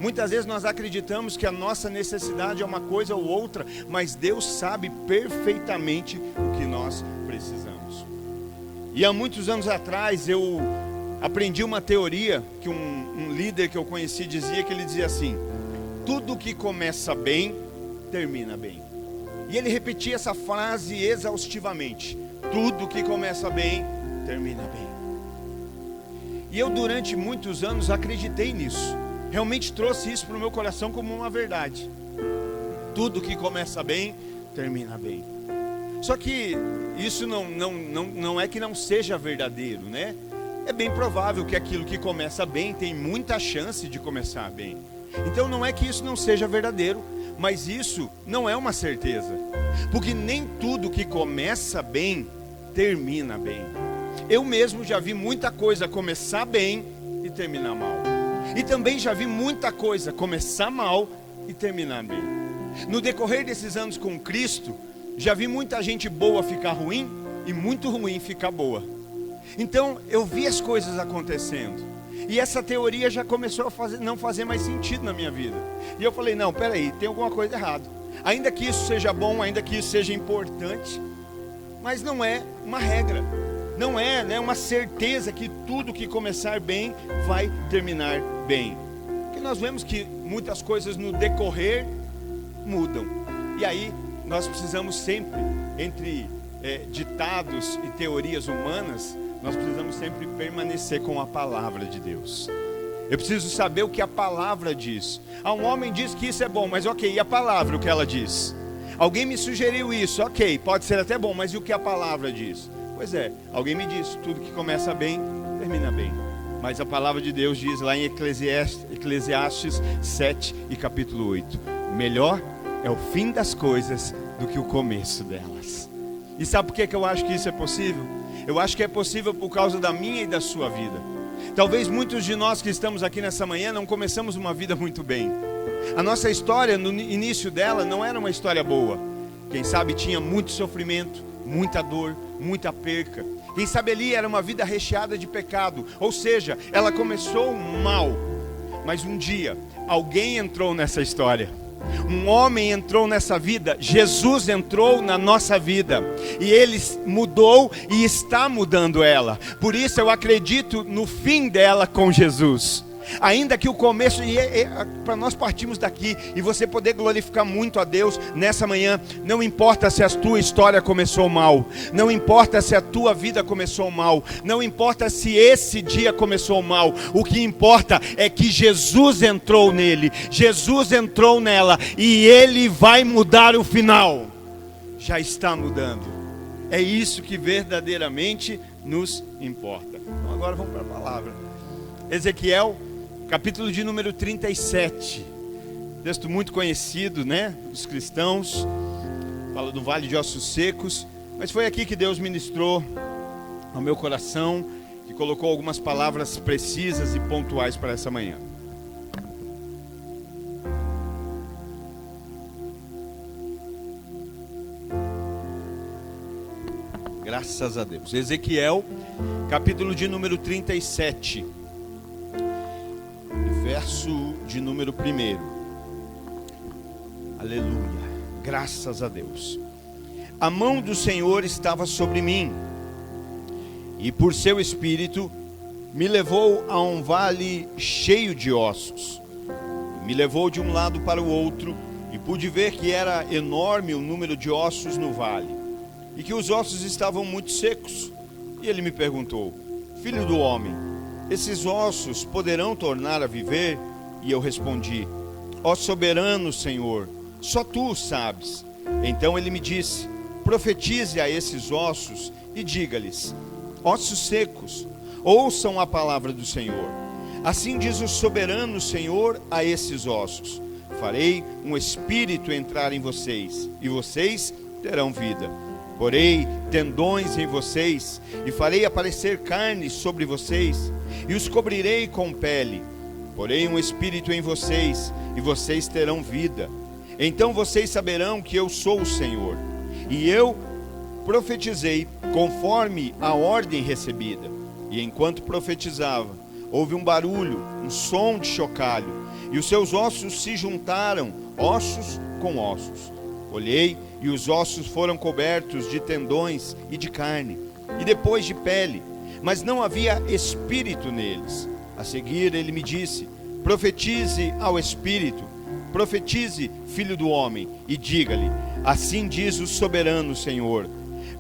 Muitas vezes nós acreditamos que a nossa necessidade é uma coisa ou outra, mas Deus sabe perfeitamente o que nós precisamos. E há muitos anos atrás eu aprendi uma teoria que um líder que eu conheci dizia, que ele dizia assim: tudo que começa bem, termina bem. E ele repetia essa frase exaustivamente: tudo que começa bem, termina bem. E eu durante muitos anos acreditei nisso. Realmente trouxe isso para o meu coração como uma verdade. Tudo que começa bem, termina bem. Só que isso não é que não seja verdadeiro, né? É bem provável que aquilo que começa bem tem muita chance de começar bem. Então não é que isso não seja verdadeiro, mas isso não é uma certeza. Porque nem tudo que começa bem, termina bem. Eu mesmo já vi muita coisa começar bem e terminar mal. E também já vi muita coisa começar mal e terminar bem. No decorrer desses anos com Cristo, já vi muita gente boa ficar ruim e muito ruim ficar boa. Então eu vi as coisas acontecendo. E essa teoria já começou a não fazer mais sentido na minha vida. E eu falei, não, peraí, tem alguma coisa errada. Ainda que isso seja bom, ainda que isso seja importante, mas não é uma regra. Não é, né, uma certeza que tudo que começar bem vai terminar bem. Porque nós vemos que muitas coisas no decorrer mudam. E aí nós precisamos sempre, entre ditados e teorias humanas, nós precisamos sempre permanecer com a palavra de Deus. Eu preciso saber o que a palavra diz. Um homem diz que isso é bom, mas ok, e a palavra, o que ela diz? Alguém me sugeriu isso, ok, pode ser até bom, mas e o que a palavra diz? Pois é, alguém me disse, tudo que começa bem, termina bem. Mas a palavra de Deus diz lá em Eclesiastes 7 e capítulo 8: melhor é o fim das coisas do que o começo delas. E sabe por que eu acho que isso é possível? Eu acho que é possível por causa da minha e da sua vida. Talvez muitos de nós que estamos aqui nessa manhã não começamos uma vida muito bem. A nossa história, no início dela, não era uma história boa. Quem sabe tinha muito sofrimento, muita dor, muita perca. Quem sabe ali era uma vida recheada de pecado. Ou seja, ela começou mal. Mas um dia, alguém entrou nessa história. Um homem entrou nessa vida. Jesus entrou na nossa vida. E Ele mudou e está mudando ela. Por isso eu acredito no fim dela com Jesus. Ainda que o começo, para nós partirmos daqui e você poder glorificar muito a Deus nessa manhã, não importa se a tua história começou mal, não importa se a tua vida começou mal, não importa se esse dia começou mal, o que importa é que Jesus entrou nele, Jesus entrou nela e Ele vai mudar o final. Já está mudando. É isso que verdadeiramente nos importa. Então agora vamos para a palavra. Ezequiel, capítulo de número 37, texto muito conhecido, né, dos cristãos, fala do vale de ossos secos, mas foi aqui que Deus ministrou ao meu coração, que colocou algumas palavras precisas e pontuais para essa manhã. Graças a Deus. Ezequiel, capítulo de número 37. Verso de número 1. Aleluia, graças a Deus. A mão do Senhor estava sobre mim, e por seu espírito me levou a um vale cheio de ossos. Me levou de um lado para o outro, e pude ver que era enorme o número de ossos no vale, e que os ossos estavam muito secos. E ele me perguntou: filho do homem, esses ossos poderão tornar a viver? E eu respondi: ó soberano Senhor, só tu o sabes. Então ele me disse: profetize a esses ossos e diga-lhes: ossos secos, ouçam a palavra do Senhor. Assim diz o soberano Senhor a esses ossos: farei um espírito entrar em vocês, e vocês terão vida. Porei tendões em vocês, e farei aparecer carne sobre vocês, e os cobrirei com pele. Porei um espírito em vocês, e vocês terão vida. Então vocês saberão que eu sou o Senhor. E eu profetizei conforme a ordem recebida. E enquanto profetizava, houve um barulho, um som de chocalho. e os seus ossos se juntaram, ossos com ossos. Olhei, e os ossos foram cobertos de tendões e de carne, e depois de pele, mas não havia espírito neles. A seguir ele me disse: profetize ao espírito, profetize, filho do homem, e diga-lhe: assim diz o soberano Senhor: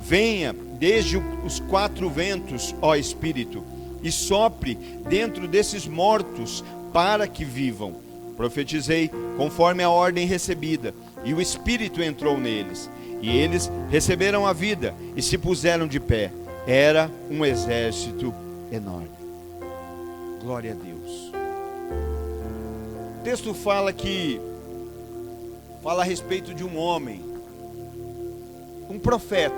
venha desde os quatro ventos, ó espírito, e sopre dentro desses mortos, para que vivam. Profetizei conforme a ordem recebida, e o Espírito entrou neles, e eles receberam a vida e se puseram de pé. Era um exército enorme. Glória a Deus. O texto fala a respeito de um homem, um profeta,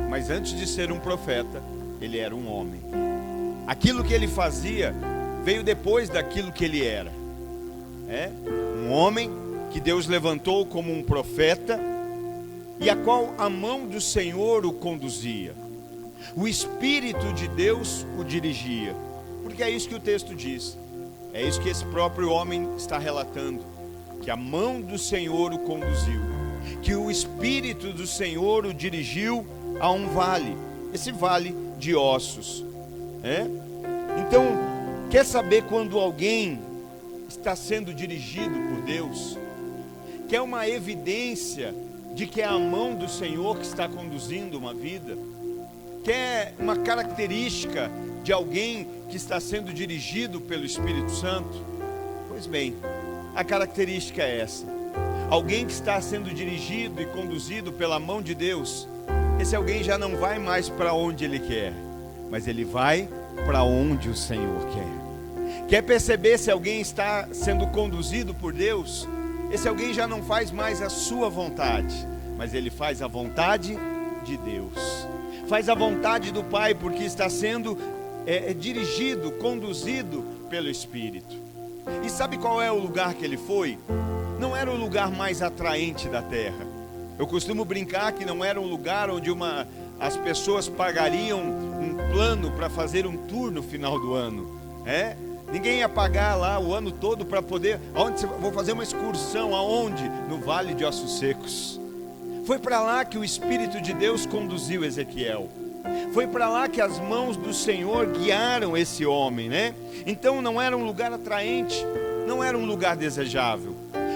mas antes de ser um profeta, ele era um homem. Aquilo que ele fazia veio depois daquilo que ele era. Um homem que Deus levantou como um profeta, e a qual a mão do Senhor o conduzia. O Espírito de Deus o dirigia, porque é isso que o texto diz. É isso que esse próprio homem está relatando, que a mão do Senhor o conduziu, que o Espírito do Senhor o dirigiu a um vale, esse vale de ossos. Então, quer saber quando alguém está sendo dirigido por Deus? Quer uma evidência de que é a mão do Senhor que está conduzindo uma vida? Quer uma característica de alguém que está sendo dirigido pelo Espírito Santo? Pois bem, a característica é essa: alguém que está sendo dirigido e conduzido pela mão de Deus. Esse alguém já não vai mais para onde ele quer, mas ele vai para onde o Senhor quer. Quer perceber se alguém está sendo conduzido por Deus? Esse alguém já não faz mais a sua vontade, mas ele faz a vontade de Deus. Faz a vontade do Pai, porque está sendo dirigido, conduzido pelo Espírito. E sabe qual é o lugar que ele foi? Não era o lugar mais atraente da terra. Eu costumo brincar que não era um lugar onde as pessoas pagariam um plano para fazer um tour no final do ano. Ninguém ia pagar lá o ano todo para poder... Vou fazer uma excursão, aonde? No Vale de Ossos Secos. Foi para lá que o Espírito de Deus conduziu Ezequiel. Foi para lá que as mãos do Senhor guiaram esse homem, Então não era um lugar atraente, não era um lugar desejável,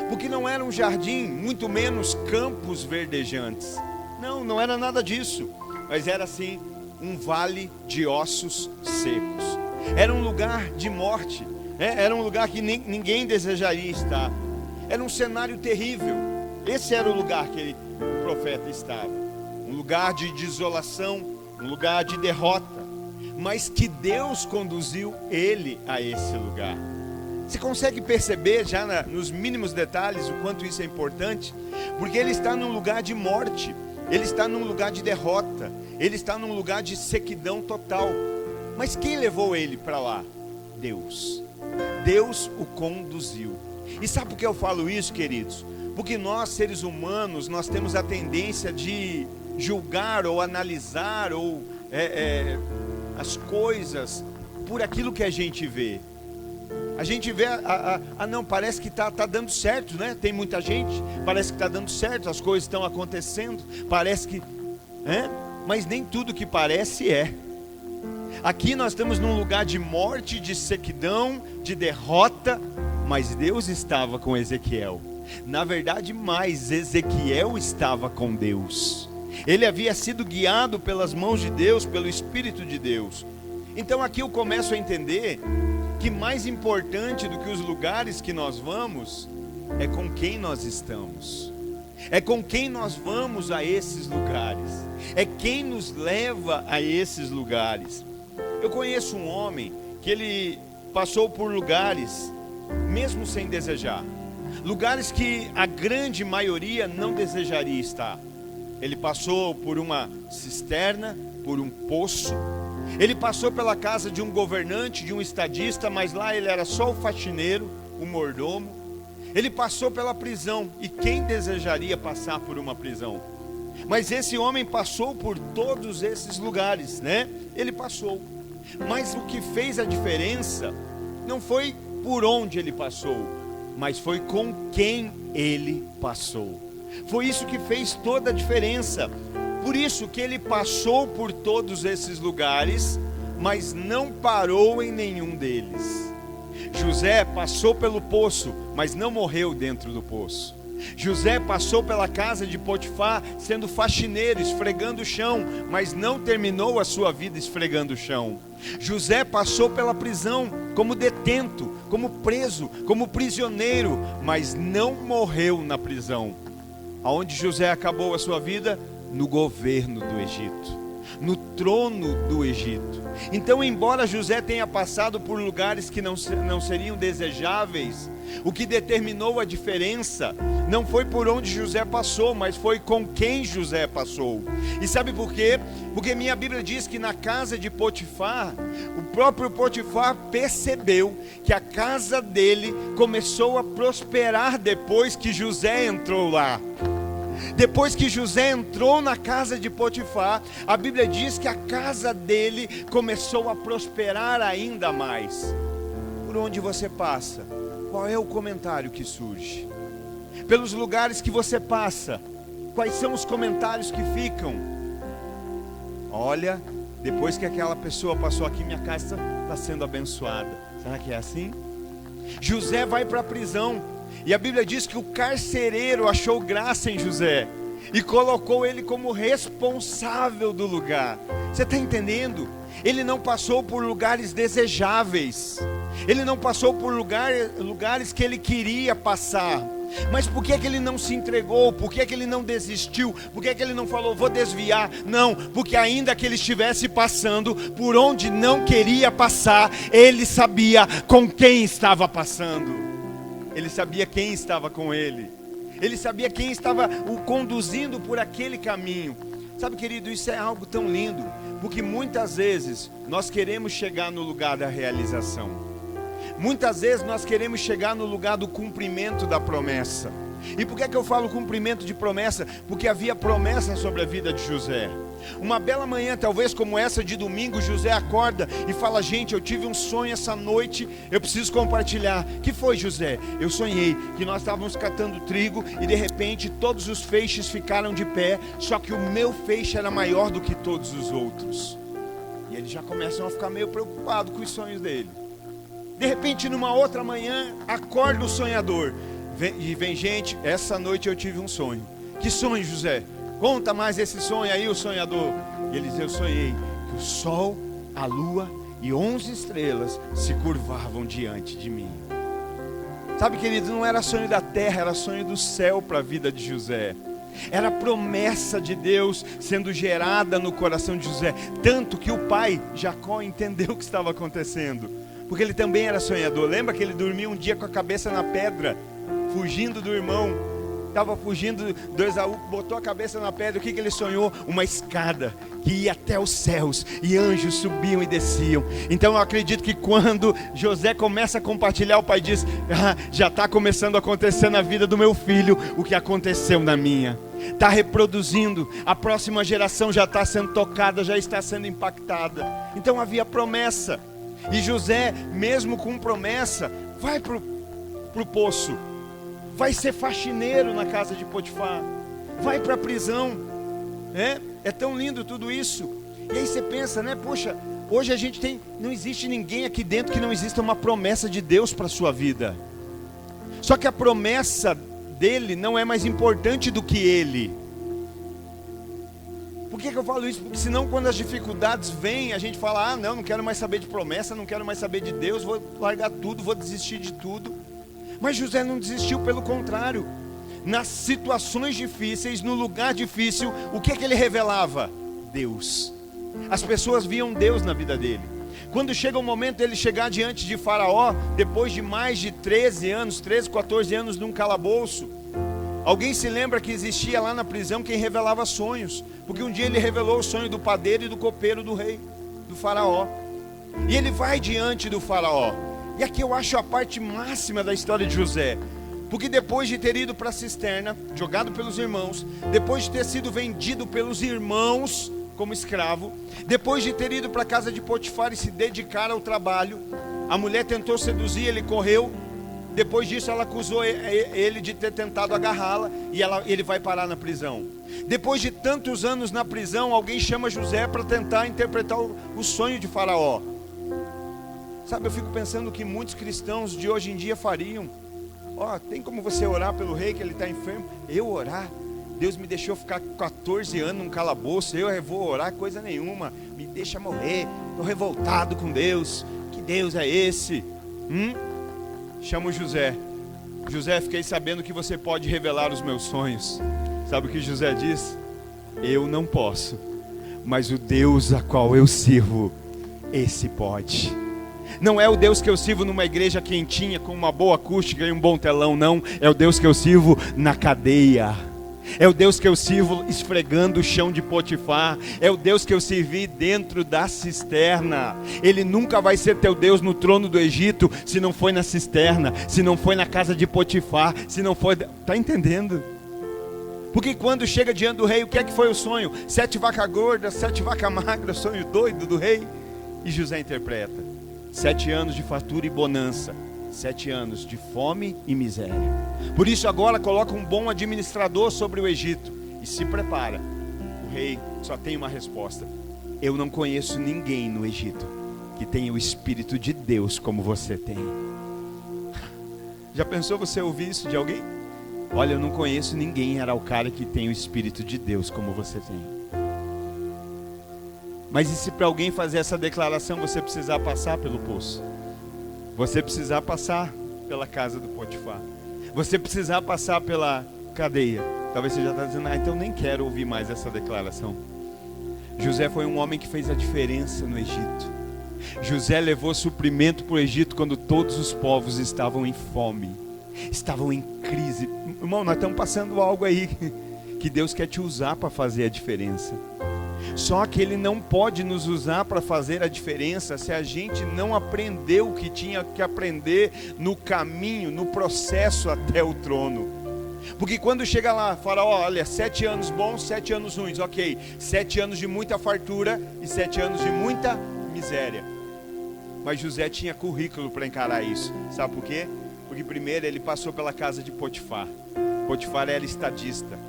porque não era um jardim, muito menos campos verdejantes. Não era nada disso, mas era assim, um vale de ossos secos. Era um lugar de morte, era um lugar que ninguém desejaria estar. Era um cenário terrível. Esse era o lugar que o profeta estava. Um lugar de desolação, um lugar de derrota, mas que Deus conduziu ele a esse lugar. Você consegue perceber já nos mínimos detalhes o quanto isso é importante? Porque ele está num lugar de morte, ele está num lugar de derrota, ele está num lugar de sequidão total. Mas quem levou ele para lá? Deus. Deus o conduziu. E sabe por que eu falo isso, queridos? Porque nós, seres humanos, nós temos a tendência de julgar ou analisar as coisas por aquilo que a gente vê. A gente vê, não, parece que está dando certo, Tem muita gente, parece que está dando certo, as coisas estão acontecendo, parece que... Mas nem tudo que parece é. Aqui nós estamos num lugar de morte, de sequidão, de derrota, mas Deus estava com Ezequiel. Na verdade, Ezequiel estava com Deus. Ele havia sido guiado pelas mãos de Deus, pelo Espírito de Deus. Então aqui eu começo a entender que mais importante do que os lugares que nós vamos é com quem nós estamos. É com quem nós vamos a esses lugares. É quem nos leva a esses lugares. Eu conheço um homem que ele passou por lugares, mesmo sem desejar. Lugares que a grande maioria não desejaria estar. Ele passou por uma cisterna, por um poço. Ele passou pela casa de um governante, de um estadista, mas lá ele era só o faxineiro, o mordomo. Ele passou pela prisão, e quem desejaria passar por uma prisão? Mas esse homem passou por todos esses lugares, Ele passou. Mas o que fez a diferença não foi por onde ele passou, mas foi com quem ele passou. Foi isso que fez toda a diferença. Por isso que ele passou por todos esses lugares, mas não parou em nenhum deles. José passou pelo poço, mas não morreu dentro do poço. José passou pela casa de Potifar sendo faxineiro, esfregando o chão, mas não terminou a sua vida esfregando o chão. José passou pela prisão como detento, como preso, como prisioneiro, mas não morreu na prisão. Aonde José acabou a sua vida? No governo do Egito, no trono do Egito. Então, embora José tenha passado por lugares que não seriam desejáveis, o que determinou a diferença não foi por onde José passou, mas foi com quem José passou. E sabe por quê? Porque minha Bíblia diz que na casa de Potifar, o próprio Potifar percebeu que a casa dele começou a prosperar depois que José entrou lá. Depois que José entrou na casa de Potifar, a Bíblia diz que a casa dele começou a prosperar ainda mais. Por onde você passa, qual é o comentário que surge? Pelos lugares que você passa, quais são os comentários que ficam? Olha, depois que aquela pessoa passou aqui, minha casa está sendo abençoada. Será que é assim? José vai para a prisão. E a Bíblia diz que o carcereiro achou graça em José e colocou ele como responsável do lugar. Você está entendendo? Ele não passou por lugares desejáveis, ele não passou por lugares que ele queria passar. Mas por que ele não se entregou? Por que ele não desistiu? Por que ele não falou, vou desviar? Não, porque ainda que ele estivesse passando por onde não queria passar, ele sabia com quem estava passando. Ele sabia quem estava com ele. Ele sabia quem estava o conduzindo por aquele caminho. Sabe, querido, isso é algo tão lindo, porque muitas vezes nós queremos chegar no lugar da realização. Muitas vezes nós queremos chegar no lugar do cumprimento da promessa. E por que eu falo cumprimento de promessa? Porque havia promessa sobre a vida de José. Uma bela manhã, talvez como essa de domingo, José acorda e fala, gente, eu tive um sonho essa noite, eu preciso compartilhar. Que foi, José? Eu sonhei que nós estávamos catando trigo e de repente todos os feixes ficaram de pé, só que o meu feixe era maior do que todos os outros. E eles já começam a ficar meio preocupados com os sonhos dele. De repente, numa outra manhã, acorda o sonhador. Vem gente, essa noite eu tive um sonho. Que sonho, José? Conta mais esse sonho aí, o sonhador. E ele diz, eu sonhei que o sol, a lua e 11 estrelas se curvavam diante de mim. Sabe, querido, não era sonho da terra, era sonho do céu para a vida de José. Era a promessa de Deus sendo gerada no coração de José. Tanto que o pai, Jacó, entendeu o que estava acontecendo, porque ele também era sonhador. Lembra que ele dormiu um dia com a cabeça na pedra, fugindo do irmão? Estava fugindo do Esaú, botou a cabeça na pedra. O que ele sonhou? Uma escada que ia até os céus e anjos subiam e desciam. Então eu acredito que quando José começa a compartilhar, o pai diz, já está começando a acontecer na vida do meu filho o que aconteceu na minha. Está reproduzindo, a próxima geração já está sendo tocada, já está sendo impactada. Então havia promessa. E José, mesmo com promessa, vai para o poço. Vai ser faxineiro na casa de Potifar, vai para a prisão. É tão lindo tudo isso. E aí você pensa, né? Poxa, hoje a gente não existe ninguém aqui dentro que não exista uma promessa de Deus para a sua vida. Só que a promessa dele não é mais importante do que ele. Por que eu falo isso? Porque senão quando as dificuldades vêm, a gente fala, não quero mais saber de promessa, não quero mais saber de Deus, vou largar tudo, vou desistir de tudo. Mas José não desistiu, pelo contrário. Nas situações difíceis, no lugar difícil, o que ele revelava? Deus. As pessoas viam Deus na vida dele. Quando chega o momento dele chegar diante de Faraó, depois de mais de 13, 14 anos num calabouço, alguém se lembra que existia lá na prisão quem revelava sonhos? Porque um dia ele revelou o sonho do padeiro e do copeiro do rei, do Faraó. E ele vai diante do Faraó. E aqui eu acho a parte máxima da história de José. Porque depois de ter ido para a cisterna, jogado pelos irmãos, depois de ter sido vendido pelos irmãos como escravo, depois de ter ido para a casa de Potifar e se dedicar ao trabalho, A mulher tentou seduzir, ele correu. Depois disso ela acusou ele de ter tentado agarrá-la, e ele vai parar na prisão. Depois de tantos anos na prisão, alguém chama José para tentar interpretar o sonho de Faraó. Sabe, eu fico pensando que muitos cristãos de hoje em dia fariam. Tem como você orar pelo rei que ele está enfermo? Eu orar? Deus me deixou ficar 14 anos num calabouço, eu vou orar coisa nenhuma, me deixa morrer, estou revoltado com Deus. Que Deus é esse? Chama o José. José, fiquei sabendo que você pode revelar os meus sonhos. Sabe o que José diz? Eu não posso, mas o Deus a qual eu sirvo, esse pode. Não é o Deus que eu sirvo numa igreja quentinha, com uma boa acústica e um bom telão, não. É o Deus que eu sirvo na cadeia. É o Deus que eu sirvo esfregando o chão de Potifar. É o Deus que eu servi dentro da cisterna. Ele nunca vai ser teu Deus no trono do Egito se não foi na cisterna, se não foi na casa de Potifar, se não foi... Está entendendo? Porque quando chega diante do rei, o que é que foi o sonho? 7 vacas gordas, 7 vacas magras, sonho doido do rei. E José interpreta: 7 anos de fartura e bonança, 7 anos de fome e miséria. Por isso agora coloca um bom administrador sobre o Egito e se prepara. O rei só tem uma resposta: eu não conheço ninguém no Egito que tenha o Espírito de Deus como você tem. Já pensou você ouvir isso de alguém? Olha, eu não conheço ninguém, era o cara que tem o Espírito de Deus como você tem. Mas e se para alguém fazer essa declaração você precisar passar pelo poço? Você precisar passar pela casa do Potifar? Você precisar passar pela cadeia? Talvez você já está dizendo: então nem quero ouvir mais essa declaração. José foi um homem que fez a diferença no Egito. José levou suprimento para o Egito quando todos os povos estavam em fome, estavam em crise. Irmão, nós estamos passando algo aí que Deus quer te usar para fazer a diferença. Só que Ele não pode nos usar para fazer a diferença se a gente não aprendeu o que tinha que aprender no caminho, no processo até o trono. Porque quando chega lá, Faraó, olha, 7 anos bons, 7 anos ruins, ok, 7 anos de muita fartura e 7 anos de muita miséria. Mas José tinha currículo para encarar isso. Sabe por quê? Porque primeiro ele passou pela casa de Potifar. Potifar era estadista,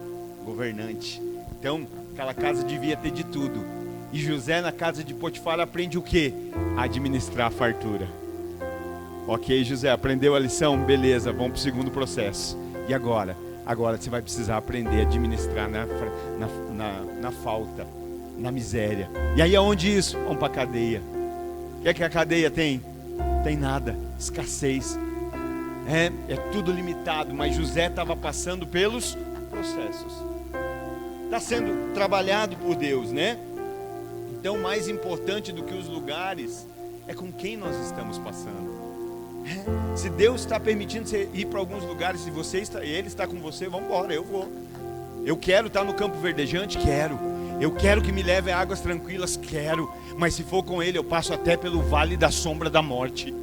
governante. Então aquela casa devia ter de tudo. E José na casa de Potifar aprende o quê? Administrar a fartura. Ok, José, aprendeu a lição? Beleza, vamos para o segundo processo. E agora? Agora você vai precisar aprender a administrar na falta, na miséria. E aí aonde isso? Vamos para a cadeia. O que é que a cadeia tem? Tem nada, escassez. É tudo limitado, mas José estava passando pelos processos. Está sendo trabalhado por Deus, né? Então, mais importante do que os lugares é com quem nós estamos passando. Se Deus está permitindo você ir para alguns lugares, se Ele está com você, vamos embora, eu vou. Eu quero estar no campo verdejante, quero. Eu quero que me leve a águas tranquilas, quero. Mas se for com Ele, eu passo até pelo vale da sombra da morte.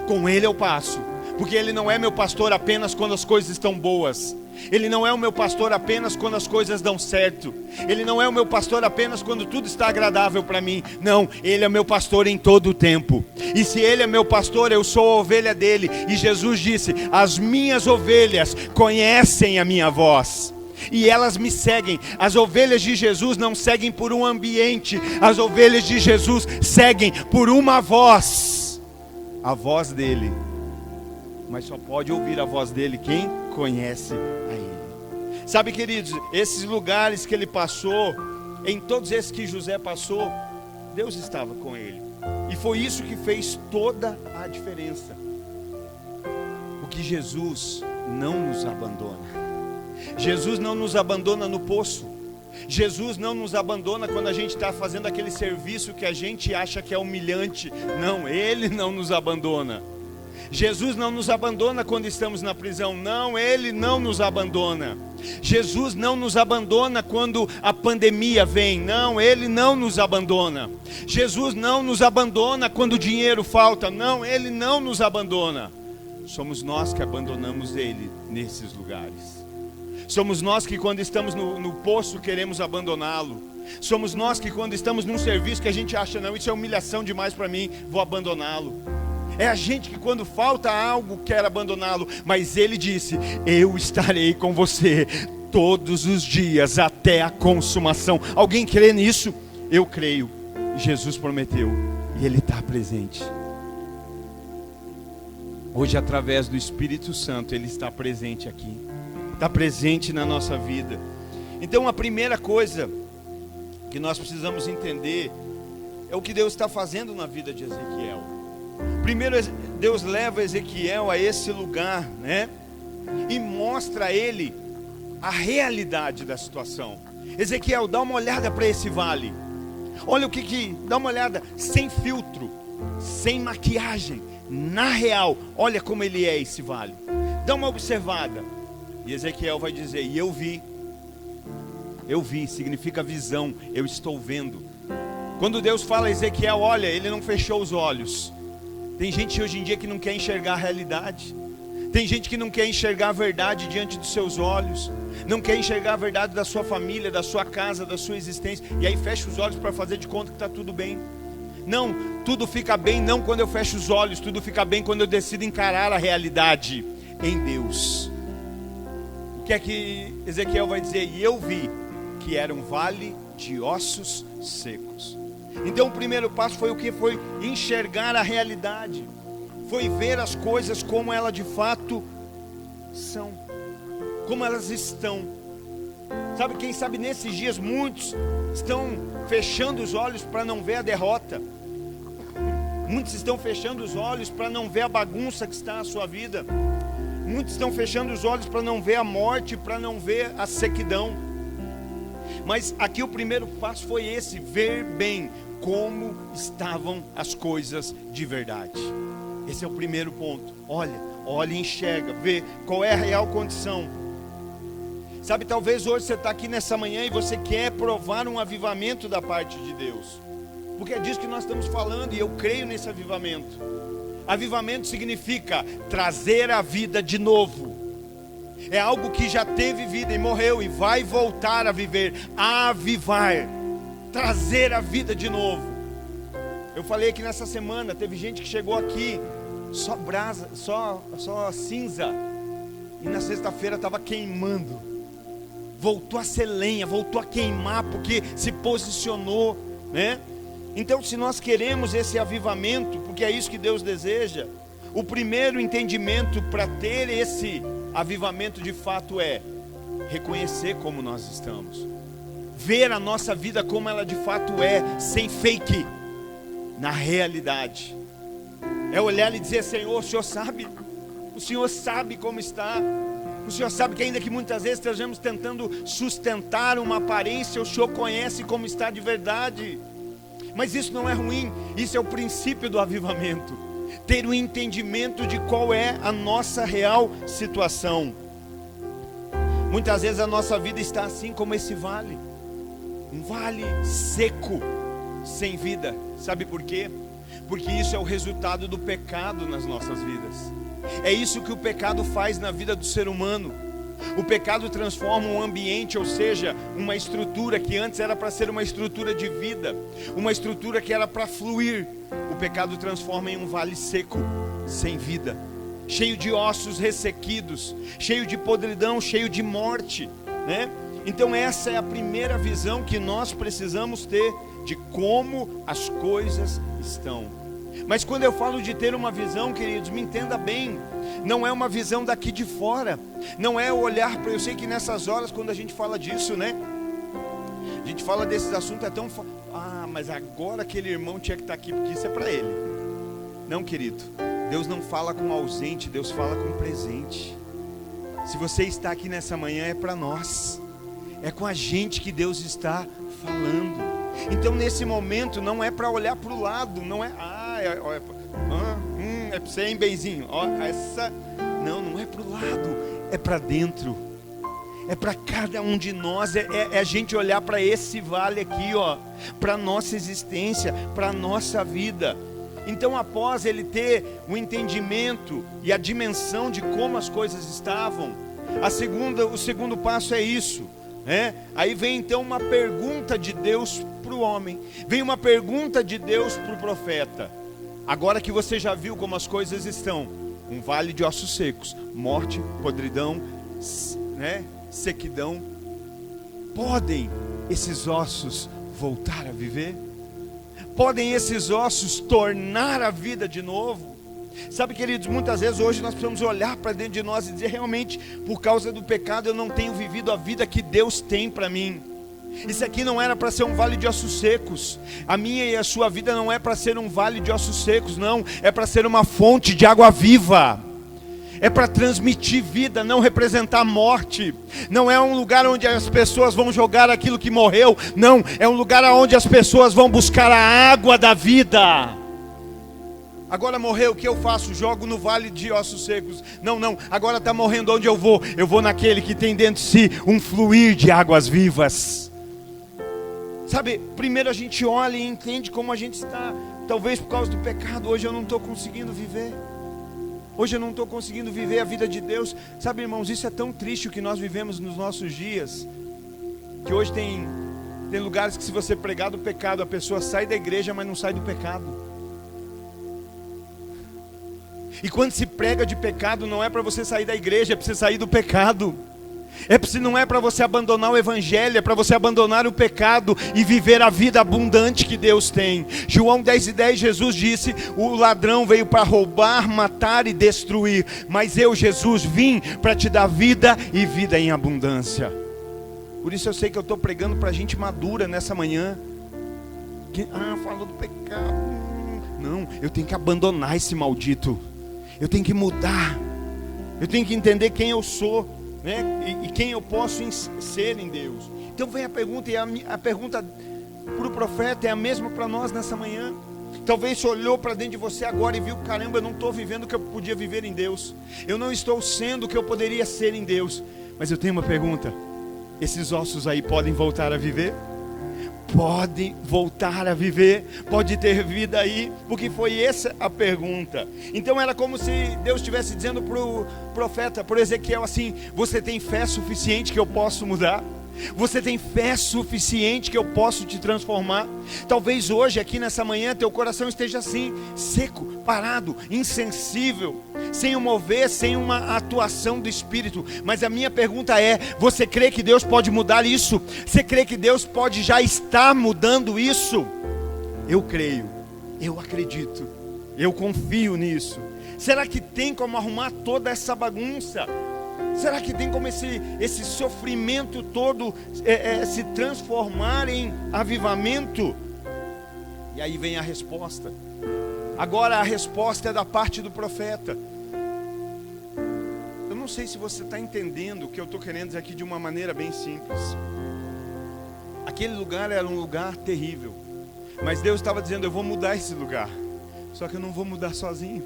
Com Ele eu passo. Porque Ele não é meu pastor apenas quando as coisas estão boas. Ele não é o meu pastor apenas quando as coisas dão certo. Ele não é o meu pastor apenas quando tudo está agradável para mim. Não, Ele é meu pastor em todo o tempo. E se Ele é meu pastor, eu sou a ovelha dele. E Jesus disse: as minhas ovelhas conhecem a minha voz e elas me seguem. As ovelhas de Jesus não seguem por um ambiente. As ovelhas de Jesus seguem por uma voz. A voz dele. Mas só pode ouvir a voz dele quem conhece a Ele. Sabe, queridos, esses lugares que ele passou, em todos esses que José passou, Deus estava com ele. E foi isso que fez toda a diferença. Porque Jesus não nos abandona. Jesus não nos abandona no poço. Jesus não nos abandona quando a gente está fazendo aquele serviço que a gente acha que é humilhante. Não, Ele não nos abandona. Jesus não nos abandona quando estamos na prisão. Não, Ele não nos abandona. Jesus não nos abandona quando a pandemia vem. Não, Ele não nos abandona. Jesus não nos abandona quando o dinheiro falta. Não, Ele não nos abandona. Somos nós que abandonamos Ele nesses lugares. Somos nós que quando estamos no poço queremos abandoná-lo. Somos nós que quando estamos num serviço que a gente acha: não, isso é humilhação demais para mim, vou abandoná-lo. É a gente que quando falta algo quer abandoná-lo. Mas Ele disse: eu estarei com você todos os dias até a consumação. Alguém crê nisso? Eu creio. Jesus prometeu e Ele está presente. Hoje, através do Espírito Santo, Ele está presente aqui. Está presente na nossa vida. Então a primeira coisa que nós precisamos entender é o que Deus está fazendo na vida de Ezequiel. Primeiro, Deus leva Ezequiel a esse lugar, né? E mostra a ele a realidade da situação. Ezequiel, dá uma olhada para esse vale. Olha o que, dá uma olhada, sem filtro, sem maquiagem, na real, olha como ele é esse vale. Dá uma observada. E Ezequiel vai dizer: e eu vi, significa visão, eu estou vendo. Quando Deus fala a Ezequiel, olha, ele não fechou os olhos. Tem gente hoje em dia que não quer enxergar a realidade. Tem gente que não quer enxergar a verdade diante dos seus olhos. Não quer enxergar a verdade da sua família, da sua casa, da sua existência. E aí fecha os olhos para fazer de conta que está tudo bem. Não, tudo fica bem não quando eu fecho os olhos. Tudo fica bem quando eu decido encarar a realidade em Deus. O que é que Ezequiel vai dizer? E eu vi que era um vale de ossos secos. Então o primeiro passo foi o que? Foi enxergar a realidade. Foi ver as coisas como elas de fato são, como elas estão. Sabe, quem sabe nesses dias muitos estão fechando os olhos para não ver a derrota. Muitos estão fechando os olhos para não ver a bagunça que está a sua vida. Muitos estão fechando os olhos para não ver a morte, para não ver a sequidão. Mas aqui o primeiro passo foi esse: ver bem como estavam as coisas de verdade. Esse é o primeiro ponto. Olha, enxerga, vê qual é a real condição. Sabe, talvez hoje você está aqui nessa manhã e você quer provar um avivamento da parte de Deus. Porque é disso que nós estamos falando e eu creio nesse avivamento. Avivamento significa trazer a vida de novo. É algo que já teve vida e morreu e vai voltar a viver. Avivar, trazer a vida de novo. Eu falei que nessa semana teve gente que chegou aqui só brasa, só cinza, e na sexta-feira estava queimando. Voltou a ser lenha, voltou a queimar porque se posicionou, né? Então, se nós queremos esse avivamento, porque é isso que Deus deseja, o primeiro entendimento para ter esse avivamento de fato é reconhecer como nós estamos, ver a nossa vida como ela de fato é, sem fake, na realidade. É olhar e dizer: Senhor, o Senhor sabe como está. O Senhor sabe que ainda que muitas vezes estejamos tentando sustentar uma aparência, o Senhor conhece como está de verdade. Mas isso não é ruim, isso é o princípio do avivamento. Ter um entendimento de qual é a nossa real situação. Muitas vezes a nossa vida está assim como esse vale. Um vale seco, sem vida. Sabe por quê? Porque isso é o resultado do pecado nas nossas vidas. É isso que o pecado faz na vida do ser humano. O pecado transforma um ambiente, ou seja, uma estrutura que antes era para ser uma estrutura de vida, uma estrutura que era para fluir. O pecado transforma em um vale seco, sem vida, cheio de ossos ressequidos, cheio de podridão, cheio de morte, né? Então essa é a primeira visão que nós precisamos ter de como as coisas estão. Mas quando eu falo de ter uma visão, queridos, me entenda bem, não é uma visão daqui de fora, não é olhar para... Eu sei que nessas horas, quando a gente fala disso, né? A gente fala desses assuntos, é tão... mas agora aquele irmão tinha que estar aqui, porque isso é para ele. Não, querido, Deus não fala com ausente, Deus fala com presente. Se você está aqui nessa manhã, é para nós, é com a gente que Deus está falando. Então nesse momento não é para olhar para o lado, não é... é para você, hein, benzinho? Não é para o lado, é para dentro. É para cada um de nós, é a gente olhar para esse vale aqui, para a nossa existência, para a nossa vida. Então, após ele ter o entendimento e a dimensão de como as coisas estavam, o segundo passo é isso, né? Aí vem então uma pergunta de Deus para o homem, vem uma pergunta de Deus para o profeta. Agora que você já viu como as coisas estão, um vale de ossos secos, morte, podridão, né, sequidão, podem esses ossos voltar a viver? Podem esses ossos tornar a vida de novo? Sabe, queridos, muitas vezes hoje nós precisamos olhar para dentro de nós e dizer: realmente, por causa do pecado eu não tenho vivido a vida que Deus tem para mim. Isso aqui não era para ser um vale de ossos secos. A minha e a sua vida não é para ser um vale de ossos secos, não. É para ser uma fonte de água viva. É para transmitir vida, não representar morte. Não é um lugar onde as pessoas vão jogar aquilo que morreu. Não, é um lugar onde as pessoas vão buscar a água da vida. Agora morreu, o que eu faço? Jogo no vale de ossos secos. Não, agora está morrendo, onde eu vou? Eu vou naquele que tem dentro de si um fluir de águas vivas. Sabe, primeiro a gente olha e entende como a gente está. Talvez por causa do pecado, hoje eu não estou conseguindo viver. Hoje eu não estou conseguindo viver a vida de Deus. Sabe, irmãos, isso é tão triste o que nós vivemos nos nossos dias, que hoje tem lugares que se você pregar do pecado, a pessoa sai da igreja, mas não sai do pecado. E quando se prega de pecado, não é para você sair da igreja, é para você sair do pecado. Não é para você abandonar o evangelho, é para você abandonar o pecado e viver a vida abundante que Deus tem. João 10:10, Jesus disse: o ladrão veio para roubar, matar e destruir, mas eu, Jesus, vim para te dar vida e vida em abundância. Por isso eu sei que eu estou pregando para gente madura nessa manhã. Falou do pecado. Não, eu tenho que abandonar esse maldito. Eu tenho que mudar. Eu tenho que entender quem eu sou, né? E quem eu posso ser em Deus. Então vem a pergunta, e a pergunta para o profeta é a mesma para nós nessa manhã. Talvez você olhou para dentro de você agora e viu: caramba, eu não estou vivendo o que eu podia viver em Deus. Eu não estou sendo o que eu poderia ser em Deus. Mas eu tenho uma pergunta: esses ossos aí podem voltar a viver? Podem voltar a viver? Pode ter vida aí? Porque foi essa a pergunta. Então era como se Deus estivesse dizendo para o profeta, para Ezequiel, assim: você tem fé suficiente que eu posso mudar? Você tem fé suficiente que eu posso te transformar? Talvez hoje, aqui nessa manhã, teu coração esteja assim, seco, parado, insensível, sem um mover, sem uma atuação do Espírito. Mas a minha pergunta é: você crê que Deus pode mudar isso? Você crê que Deus pode já estar mudando isso? Eu creio, eu acredito, eu confio nisso. Será que tem como arrumar toda essa bagunça? Será que tem como esse sofrimento todo se transformar em avivamento? E aí vem a resposta. Agora a resposta é da parte do profeta. Eu não sei se você está entendendo o que eu estou querendo dizer aqui de uma maneira bem simples. Aquele lugar era um lugar terrível, mas Deus estava dizendo: eu vou mudar esse lugar. Só que eu não vou mudar sozinho.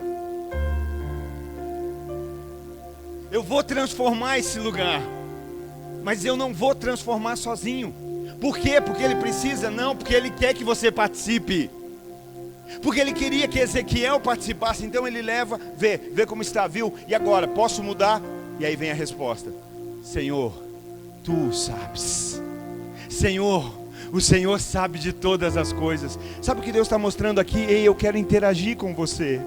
Eu vou transformar esse lugar, mas eu não vou transformar sozinho. Por quê? Porque Ele precisa? Não, porque Ele quer que você participe. Porque Ele queria que Ezequiel participasse. Então Ele leva, vê como está, viu? E agora, posso mudar? E aí vem a resposta: Senhor, Tu sabes. Senhor, o Senhor sabe de todas as coisas. Sabe o que Deus está mostrando aqui? Ei, eu quero interagir com você.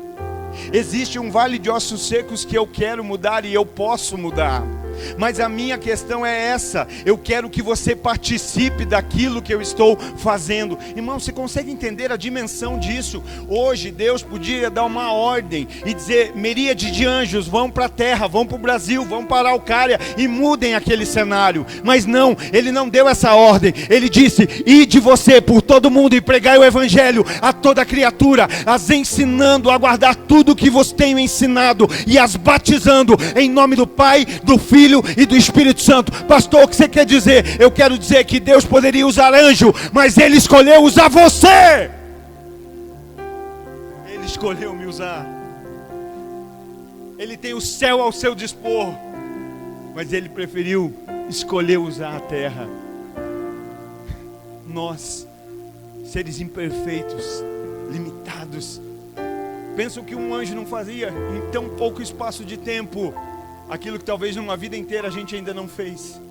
Existe um vale de ossos secos que eu quero mudar e eu posso mudar. Mas a minha questão é essa: eu quero que você participe daquilo que eu estou fazendo. Irmão, você consegue entender a dimensão disso? Hoje Deus podia dar uma ordem e dizer: miríade de anjos vão para a terra, vão para o Brasil, vão para a Araucária e mudem aquele cenário. Mas não, Ele não deu essa ordem. Ele disse: ide você por todo mundo e pregai o evangelho a toda criatura, as ensinando a guardar tudo que vos tenho ensinado e as batizando em nome do Pai, do Filho e do Espírito Santo. Pastor, o que você quer dizer? Eu quero dizer que Deus poderia usar anjo, mas Ele escolheu usar você. Ele escolheu me usar. Ele tem o céu ao seu dispor, mas Ele preferiu escolher usar a terra. Nós, seres imperfeitos, limitados, pensam que um anjo não fazia em tão pouco espaço de tempo aquilo que talvez numa vida inteira a gente ainda não fez.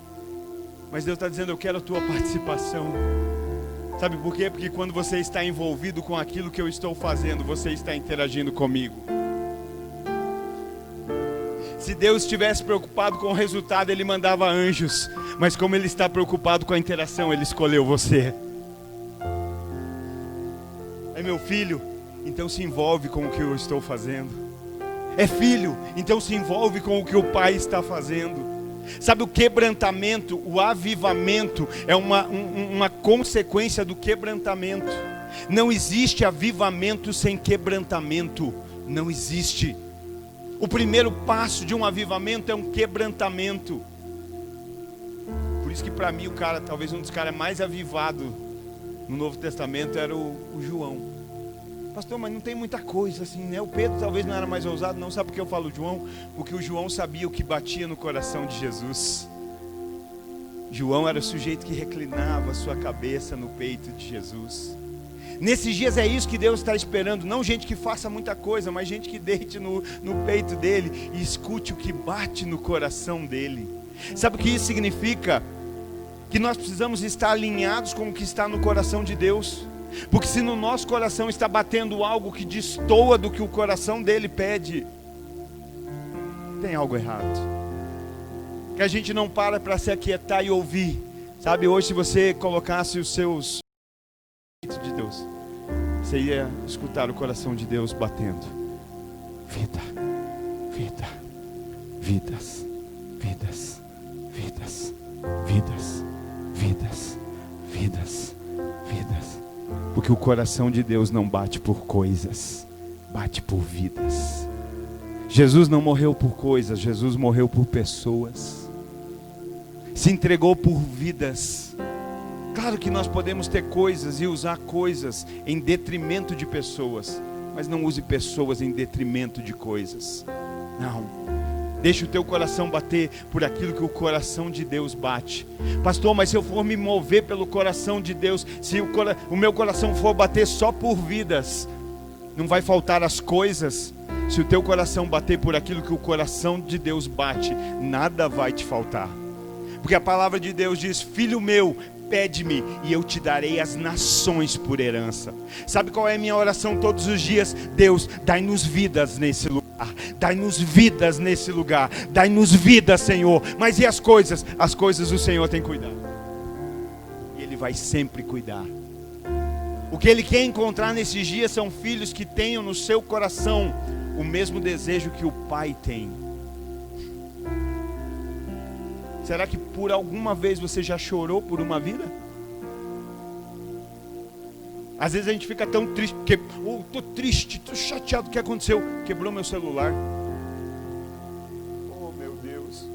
Mas Deus está dizendo: eu quero a tua participação. Sabe por quê? Porque quando você está envolvido com aquilo que eu estou fazendo, você está interagindo comigo. Se Deus estivesse preocupado com o resultado, Ele mandava anjos. Mas como Ele está preocupado com a interação, Ele escolheu você. É meu filho, então se envolve com o que eu estou fazendo. É filho, então se envolve com o que o pai está fazendo. Sabe, o quebrantamento, o avivamento é uma consequência do quebrantamento. Não existe avivamento sem quebrantamento. Não existe. O primeiro passo de um avivamento é um quebrantamento. Por isso que para mim talvez um dos caras mais avivados no Novo Testamento era o João. Pastor, mas não tem muita coisa assim, né? O Pedro talvez não era mais ousado, não. Sabe por que eu falo João? Porque o João sabia o que batia no coração de Jesus. João era o sujeito que reclinava a sua cabeça no peito de Jesus. Nesses dias é isso que Deus está esperando. Não gente que faça muita coisa, mas gente que deite no peito dele e escute o que bate no coração dele. Sabe o que isso significa? Que nós precisamos estar alinhados com o que está no coração de Deus. Porque se no nosso coração está batendo algo que destoa do que o coração dele pede, tem algo errado. Que a gente não para se aquietar e ouvir. Sabe, hoje se você colocasse os seus de Deus, você ia escutar o coração de Deus batendo. Vida, vida, vidas, vidas, vidas, vidas, vidas, vidas, vidas. Porque o coração de Deus não bate por coisas, bate por vidas. Jesus não morreu por coisas, Jesus morreu por pessoas. Se entregou por vidas. Claro que nós podemos ter coisas e usar coisas em detrimento de pessoas, mas não use pessoas em detrimento de coisas. Não. Deixa o teu coração bater por aquilo que o coração de Deus bate. Pastor, mas se eu for me mover pelo coração de Deus, se o meu coração for bater só por vidas, não vai faltar as coisas. Se o teu coração bater por aquilo que o coração de Deus bate, nada vai te faltar. Porque a palavra de Deus diz: filho meu, pede-me e eu te darei as nações por herança. Sabe qual é a minha oração todos os dias? Deus, dai-nos vidas nesse lugar. Dai-nos vidas nesse lugar. Dai-nos vida, Senhor. Mas e as coisas? As coisas o Senhor tem cuidado. E Ele vai sempre cuidar. O que Ele quer encontrar nesses dias são filhos que tenham no seu coração o mesmo desejo que o Pai tem. Será que por alguma vez você já chorou por uma vida? Às vezes a gente fica tão triste, porque estou triste, estou chateado, o que aconteceu? Quebrou meu celular. Oh meu Deus.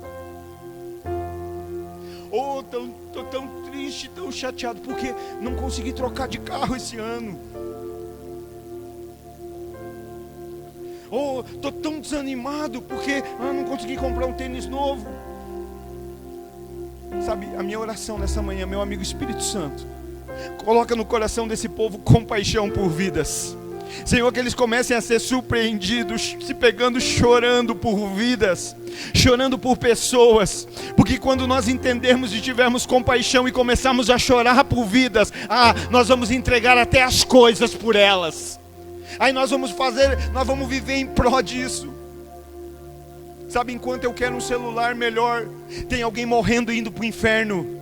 Oh, estou tão triste, tão chateado, porque não consegui trocar de carro esse ano. Oh, estou tão desanimado, porque não consegui comprar um tênis novo. Sabe, a minha oração nessa manhã, meu amigo Espírito Santo, coloca no coração desse povo compaixão por vidas. Senhor, que eles comecem a ser surpreendidos, se pegando, chorando por vidas, chorando por pessoas. Porque quando nós entendermos e tivermos compaixão e começarmos a chorar por vidas, nós vamos entregar até as coisas por elas. Aí nós vamos viver em pró disso. Sabe, enquanto eu quero um celular melhor, tem alguém morrendo indo para o inferno.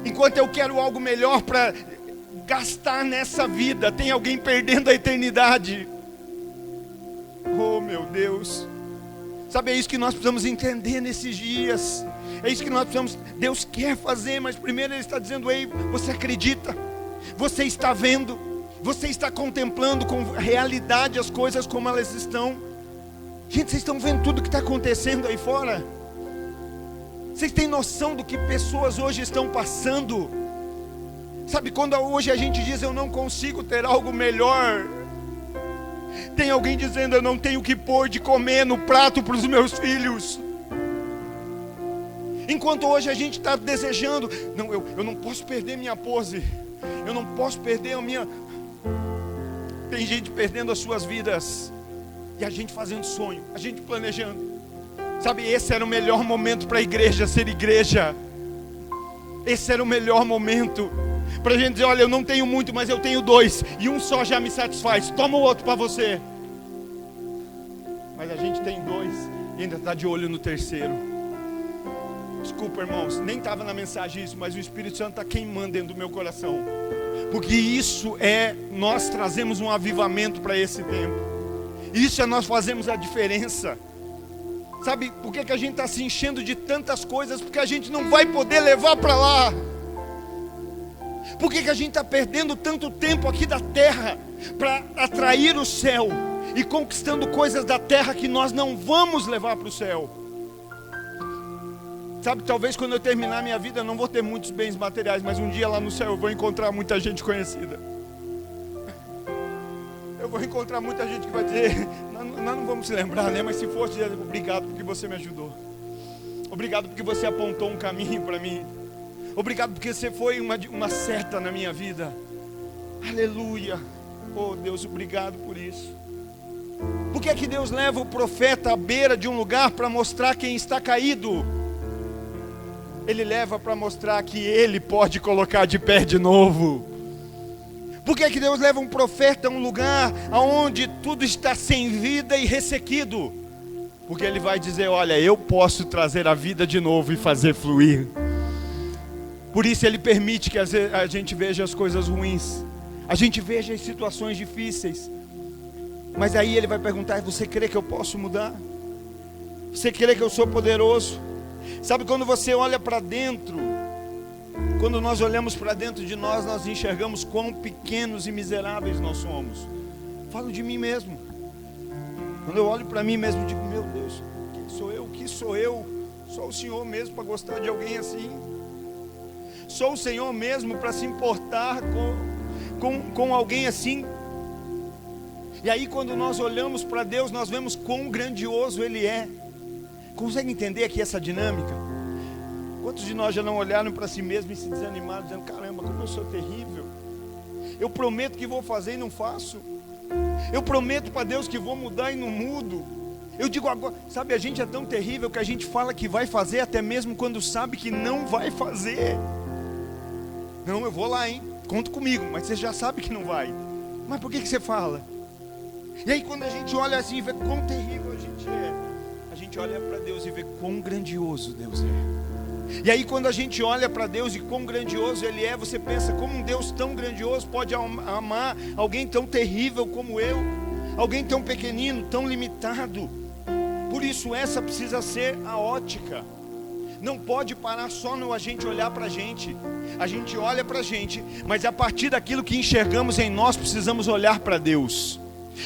Enquanto eu quero algo melhor para gastar nessa vida, tem alguém perdendo a eternidade. Oh meu Deus. Sabe, é isso que nós precisamos entender nesses dias. É isso que nós precisamos. Deus quer fazer, mas primeiro Ele está dizendo: ei, você acredita? Você está vendo? Você está contemplando com realidade as coisas como elas estão? Gente, vocês estão vendo tudo que está acontecendo aí fora? Vocês têm noção do que pessoas hoje estão passando? Sabe, quando hoje a gente diz: eu não consigo ter algo melhor, tem alguém dizendo: eu não tenho o que pôr de comer no prato para os meus filhos. Enquanto hoje a gente está desejando: não, eu não posso perder minha pose, eu não posso perder a minha... Tem gente perdendo as suas vidas, e a gente fazendo sonho, a gente planejando. Sabe, esse era o melhor momento para a igreja ser igreja. Esse era o melhor momento, para a gente dizer, olha, eu não tenho muito, mas eu tenho 2, e um só já me satisfaz, toma o outro para você. Mas a gente tem 2 e ainda está de olho no terceiro. Desculpa, irmãos, nem estava na mensagem isso, mas o Espírito Santo está queimando dentro do meu coração. Porque isso nós trazemos um avivamento para esse tempo. Isso nós fazemos a diferença. Sabe por que a gente está se enchendo de tantas coisas? Porque a gente não vai poder levar para lá. Por que a gente está perdendo tanto tempo aqui da terra para atrair o céu e conquistando coisas da terra que nós não vamos levar para o céu? Sabe, talvez quando eu terminar a minha vida eu não vou ter muitos bens materiais, mas um dia lá no céu eu vou encontrar muita gente conhecida. Eu vou encontrar muita gente que vai dizer, nós não vamos se lembrar, né? Mas se for, dizer, obrigado porque você me ajudou. Obrigado porque você apontou um caminho para mim. Obrigado porque você foi uma seta na minha vida. Aleluia. Oh Deus, obrigado por isso. Por que é que Deus leva o profeta à beira de um lugar para mostrar quem está caído? Ele leva para mostrar que ele pode colocar de pé de novo. Por que é que Deus leva um profeta a um lugar onde tudo está sem vida e ressequido? Porque ele vai dizer, olha, eu posso trazer a vida de novo e fazer fluir. Por isso ele permite que a gente veja as coisas ruins, a gente veja as situações difíceis. Mas aí ele vai perguntar, você crê que eu posso mudar? Você crê que eu sou poderoso? Sabe, quando você olha para dentro, quando nós olhamos para dentro de nós, nós enxergamos quão pequenos e miseráveis nós somos. Falo de mim mesmo. Quando eu olho para mim mesmo, digo, meu Deus, quem sou eu? O que sou eu? Só o Senhor mesmo para gostar de alguém assim. Sou o Senhor mesmo para se importar com alguém assim. E aí quando nós olhamos para Deus, nós vemos quão grandioso Ele é. Consegue entender aqui essa dinâmica? Quantos de nós já não olharam para si mesmo e se desanimaram, dizendo, caramba, como eu sou terrível. Eu prometo que vou fazer e não faço. Eu prometo para Deus que vou mudar e não mudo. Eu digo agora, sabe, a gente é tão terrível que a gente fala que vai fazer até mesmo quando sabe que não vai fazer. Não, eu vou lá, hein? Conta comigo, mas você já sabe que não vai. Mas por que você fala? E aí quando a gente olha assim e vê quão terrível a gente é, a gente olha para Deus e vê quão grandioso Deus é. E aí quando a gente olha para Deus e quão grandioso Ele é, você pensa, como um Deus tão grandioso pode amar alguém tão terrível como eu? Alguém tão pequenino, tão limitado? Por isso essa precisa ser a ótica. Não pode parar só no a gente olhar para a gente. A gente olha para a gente, mas a partir daquilo que enxergamos em nós, precisamos olhar para Deus.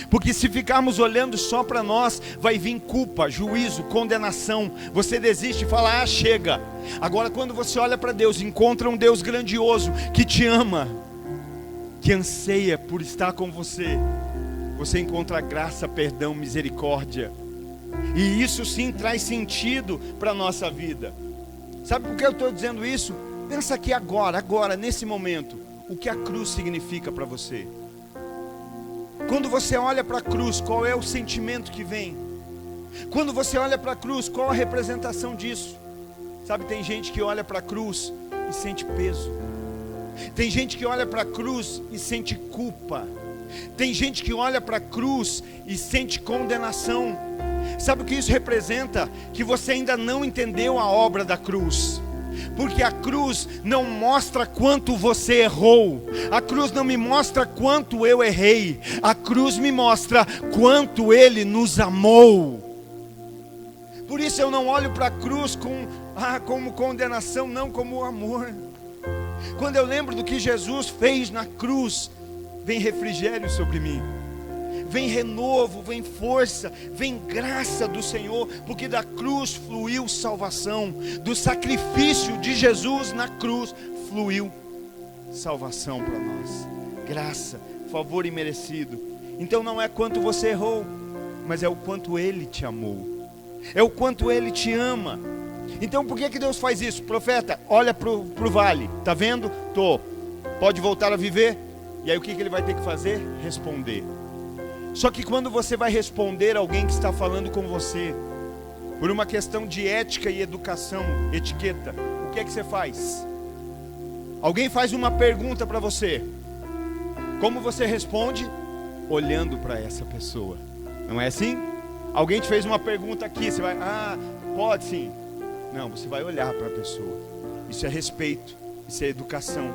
Porque se ficarmos olhando só para nós, vai vir culpa, juízo, condenação. Você desiste e fala, chega. Agora quando você olha para Deus, encontra um Deus grandioso, que te ama, que anseia por estar com você, você encontra graça, perdão, misericórdia. E isso sim traz sentido para a nossa vida. Sabe por que eu estou dizendo isso? Pensa aqui agora, nesse momento, o que a cruz significa para você. Quando você olha para a cruz, qual é o sentimento que vem? Quando você olha para a cruz, qual a representação disso? Sabe, tem gente que olha para a cruz e sente peso. Tem gente que olha para a cruz e sente culpa. Tem gente que olha para a cruz e sente condenação. Sabe o que isso representa? Que você ainda não entendeu a obra da cruz. Porque a cruz não mostra quanto você errou. A cruz não me mostra quanto eu errei. A cruz me mostra quanto Ele nos amou. Por isso eu não olho para a cruz como condenação, não como amor. Quando eu lembro do que Jesus fez na cruz, vem refrigério sobre mim. Vem renovo, vem força, vem graça do Senhor, porque da cruz fluiu salvação, do sacrifício de Jesus na cruz fluiu salvação para nós, graça, favor imerecido. Então não é quanto você errou, mas é o quanto Ele te amou, é o quanto Ele te ama. Então por que Deus faz isso? Profeta, olha para o vale, está vendo? Pode voltar a viver? E aí o que Ele vai ter que fazer? Responder. Só que quando você vai responder a alguém que está falando com você, por uma questão de ética e educação, etiqueta, o que é que você faz? Alguém faz uma pergunta para você. Como você responde? Olhando para essa pessoa. Não é assim? Alguém te fez uma pergunta aqui, você vai, pode sim. Não, você vai olhar para a pessoa. Isso é respeito, isso é educação.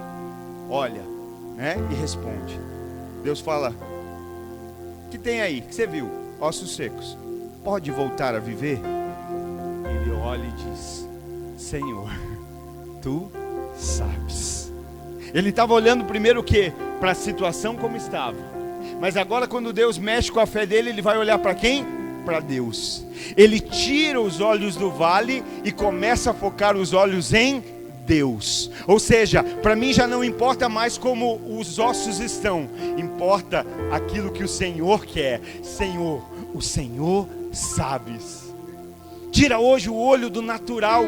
Olha, né? E responde. Deus fala: o que tem aí? O que você viu? Ossos secos. Pode voltar a viver? Ele olha e diz: Senhor, tu sabes. Ele estava olhando primeiro o quê? Para a situação como estava. Mas agora, quando Deus mexe com a fé dele, ele vai olhar para quem? Para Deus. Ele tira os olhos do vale e começa a focar os olhos em Deus. Ou seja, para mim já não importa mais como os ossos estão, importa aquilo que o Senhor quer. Senhor, o Senhor sabes. Tira hoje o olho do natural.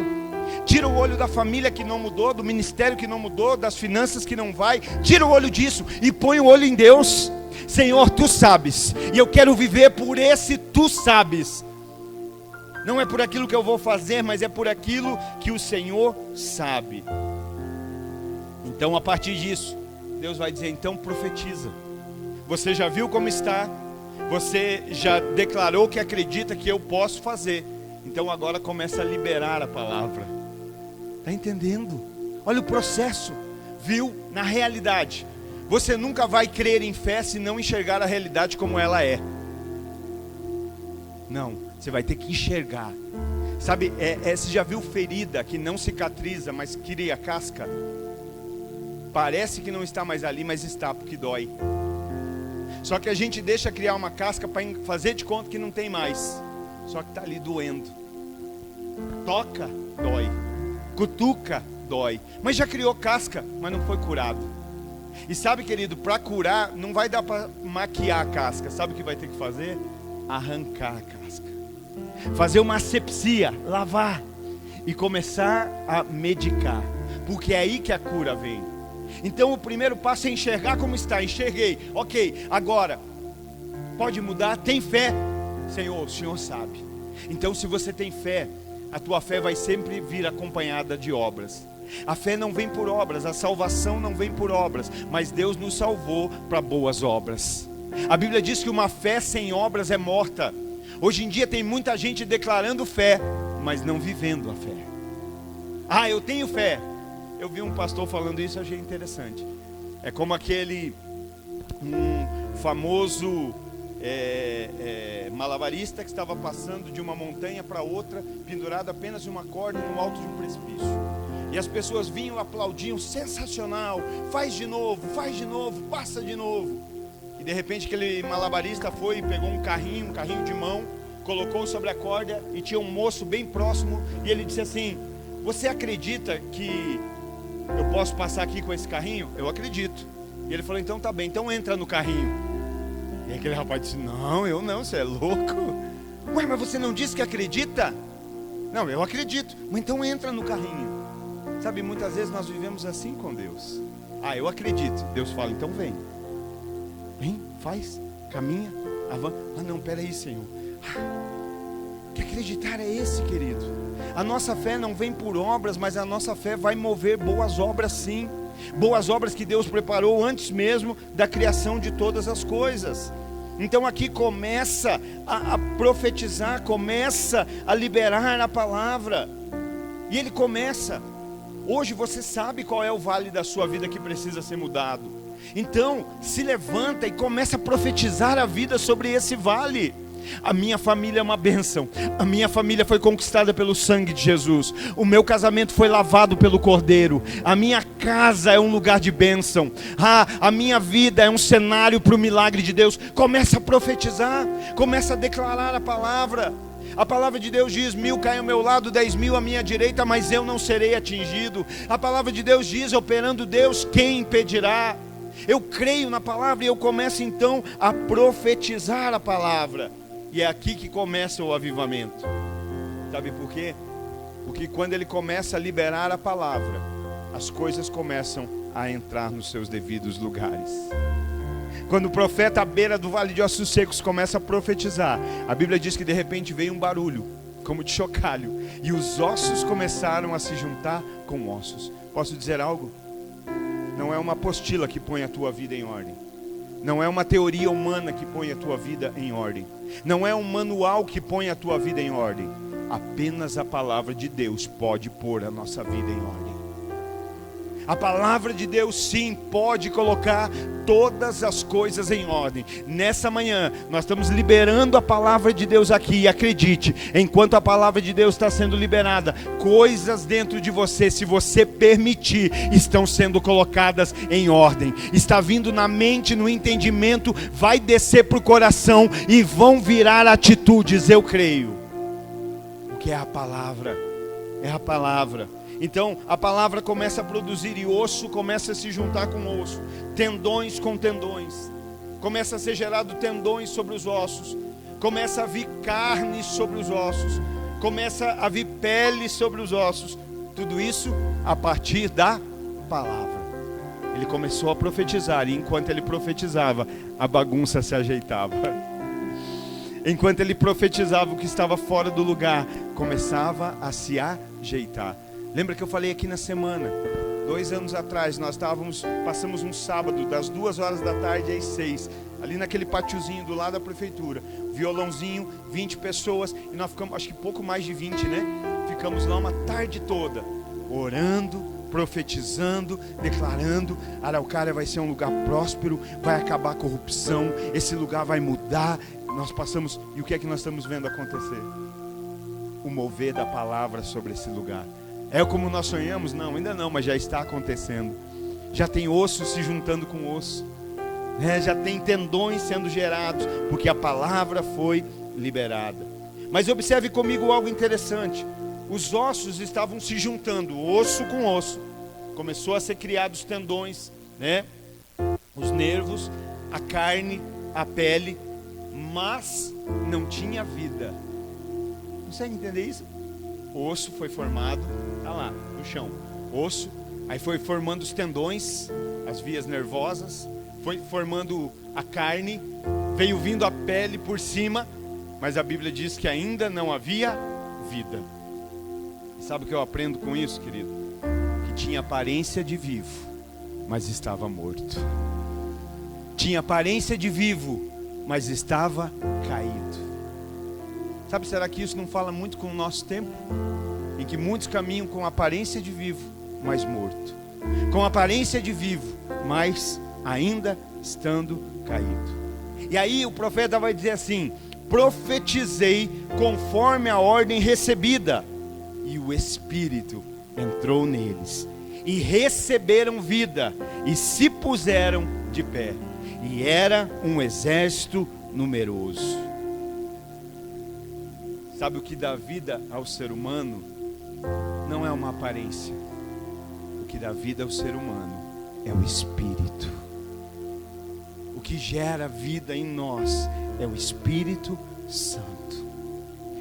Tira o olho da família que não mudou, do ministério que não mudou, das finanças que não vai. Tira o olho disso e põe o olho em Deus. Senhor, tu sabes, e eu quero viver por esse tu sabes. Não é por aquilo que eu vou fazer, mas é por aquilo que o Senhor sabe. Então, a partir disso, Deus vai dizer: então profetiza. Você já viu como está? Você já declarou que acredita que eu posso fazer. Então agora começa a liberar a palavra. Está entendendo? Olha o processo. Viu? Na realidade, você nunca vai crer em fé se não enxergar a realidade como ela é. Não, você vai ter que enxergar. Sabe, você já viu ferida que não cicatriza, mas cria casca? Parece que não está mais ali, mas está, porque dói. Só que a gente deixa criar uma casca para fazer de conta que não tem mais. Só que está ali doendo. Toca, dói. Cutuca, dói. Mas já criou casca, mas não foi curado. E sabe, querido, para curar, não vai dar para maquiar a casca. Sabe o que vai ter que fazer? Arrancar a casca. Fazer uma asepsia, lavar. E começar a medicar. Porque é aí que a cura vem. Então o primeiro passo é enxergar como está. Enxerguei, ok, agora pode mudar, tem fé? Senhor, o Senhor sabe. Então se você tem fé, a tua fé vai sempre vir acompanhada de obras. A fé não vem por obras, a salvação não vem por obras, mas Deus nos salvou para boas obras. A Bíblia diz que uma fé sem obras é morta. Hoje em dia tem muita gente declarando fé, mas não vivendo a fé. Eu tenho fé. Eu vi um pastor falando isso, achei interessante. É como aquele famoso malabarista que estava passando de uma montanha para outra, pendurado apenas em uma corda no alto de um precipício. E as pessoas vinham, aplaudiam: sensacional, faz de novo, passa de novo. E de repente aquele malabarista foi e pegou um carrinho de mão, colocou sobre a corda, e tinha um moço bem próximo, e ele disse assim: você acredita que eu posso passar aqui com esse carrinho? Eu acredito. E ele falou: então tá bem, então entra no carrinho. E aquele rapaz disse: não, eu não, você é louco. Ué, mas você não disse que acredita? Não, eu acredito. Mas então entra no carrinho. Sabe, muitas vezes nós vivemos assim com Deus. Eu acredito. Deus fala: então vem. Vem, faz, caminha, avança. Não, peraí, Senhor. Que acreditar é esse, querido? A nossa fé não vem por obras, mas a nossa fé vai mover boas obras, sim. Boas obras que Deus preparou antes mesmo da criação de todas as coisas. Então aqui começa a profetizar, começa a liberar a palavra. E ele começa. Hoje você sabe qual é o vale da sua vida que precisa ser mudado. Então se levanta e começa a profetizar a vida sobre esse vale. A minha família é uma bênção. A minha família foi conquistada pelo sangue de Jesus. O meu casamento foi lavado pelo Cordeiro. A minha casa é um lugar de bênção. A minha vida é um cenário para o milagre de Deus. Começa a profetizar, começa a declarar a palavra. A palavra de Deus diz: 1000 caem ao meu lado, 10.000 à minha direita, mas eu não serei atingido. A palavra de Deus diz: operando Deus, quem impedirá? Eu creio na palavra e eu começo então a profetizar a palavra. E é aqui que começa o avivamento. Sabe por quê? Porque quando ele começa a liberar a palavra, as coisas começam a entrar nos seus devidos lugares. Quando o profeta à beira do vale de ossos secos começa a profetizar, a Bíblia diz que de repente veio um barulho, como de chocalho, e os ossos começaram a se juntar com ossos. Posso dizer algo? não é uma apostila que põe a tua vida em ordem. Não é uma teoria humana que põe a tua vida em ordem. Não é um manual que põe a tua vida em ordem. Apenas a palavra de Deus pode pôr a nossa vida em ordem. A palavra de Deus sim pode colocar todas as coisas em ordem. Nessa manhã nós estamos liberando a palavra de Deus aqui. E acredite, enquanto a palavra de Deus está sendo liberada, coisas dentro de você, se você permitir, estão sendo colocadas em ordem. Está vindo na mente, no entendimento, vai descer para o coração e vão virar atitudes, eu creio. O que é a palavra? É a palavra. Então a palavra começa a produzir, e osso começa a se juntar com osso, tendões com tendões, começa a ser gerado tendões sobre os ossos, começa a vir carne sobre os ossos, começa a vir pele sobre os ossos. Tudo isso a partir da palavra. Ele começou a profetizar, e enquanto ele profetizava, a bagunça se ajeitava. Enquanto ele profetizava, o que estava fora do lugar começava a se ajeitar. Lembra que eu falei aqui na semana, 2 anos atrás, nós passamos um sábado das 2 horas da tarde às 6, ali naquele pátiozinho do lado da prefeitura, violãozinho, 20 pessoas, e nós ficamos, acho que pouco mais de 20, né? Ficamos lá uma tarde toda, orando, profetizando, declarando: Araucária vai ser um lugar próspero, vai acabar a corrupção, esse lugar vai mudar. Nós passamos, e o que é que nós estamos vendo acontecer? O mover da palavra sobre esse lugar. É como nós sonhamos? Não, ainda não, mas já está acontecendo. Já tem osso se juntando com osso, já tem tendões sendo gerados, porque a palavra foi liberada. Mas observe comigo algo interessante. Os ossos estavam se juntando, osso com osso. Começou a ser criados tendões, os nervos, a carne, a pele, mas não tinha vida. Consegue entender isso? Osso foi formado, está lá no chão, osso, aí foi formando os tendões, as vias nervosas, foi formando a carne, veio vindo a pele por cima, mas a Bíblia diz que ainda não havia vida. E sabe o que eu aprendo com isso, querido? Que tinha aparência de vivo, mas estava morto. Tinha aparência de vivo, mas estava caído. Sabe, será que isso não fala muito com o nosso tempo? Em que muitos caminham com aparência de vivo, mas morto. Com aparência de vivo, mas ainda estando caído. E aí o profeta vai dizer assim: profetizei conforme a ordem recebida. E o Espírito entrou neles. E receberam vida. E se puseram de pé. E era um exército numeroso. Sabe o que dá vida ao ser humano? Não é uma aparência. O que dá vida ao ser humano é o Espírito. O que gera vida em nós é o Espírito Santo.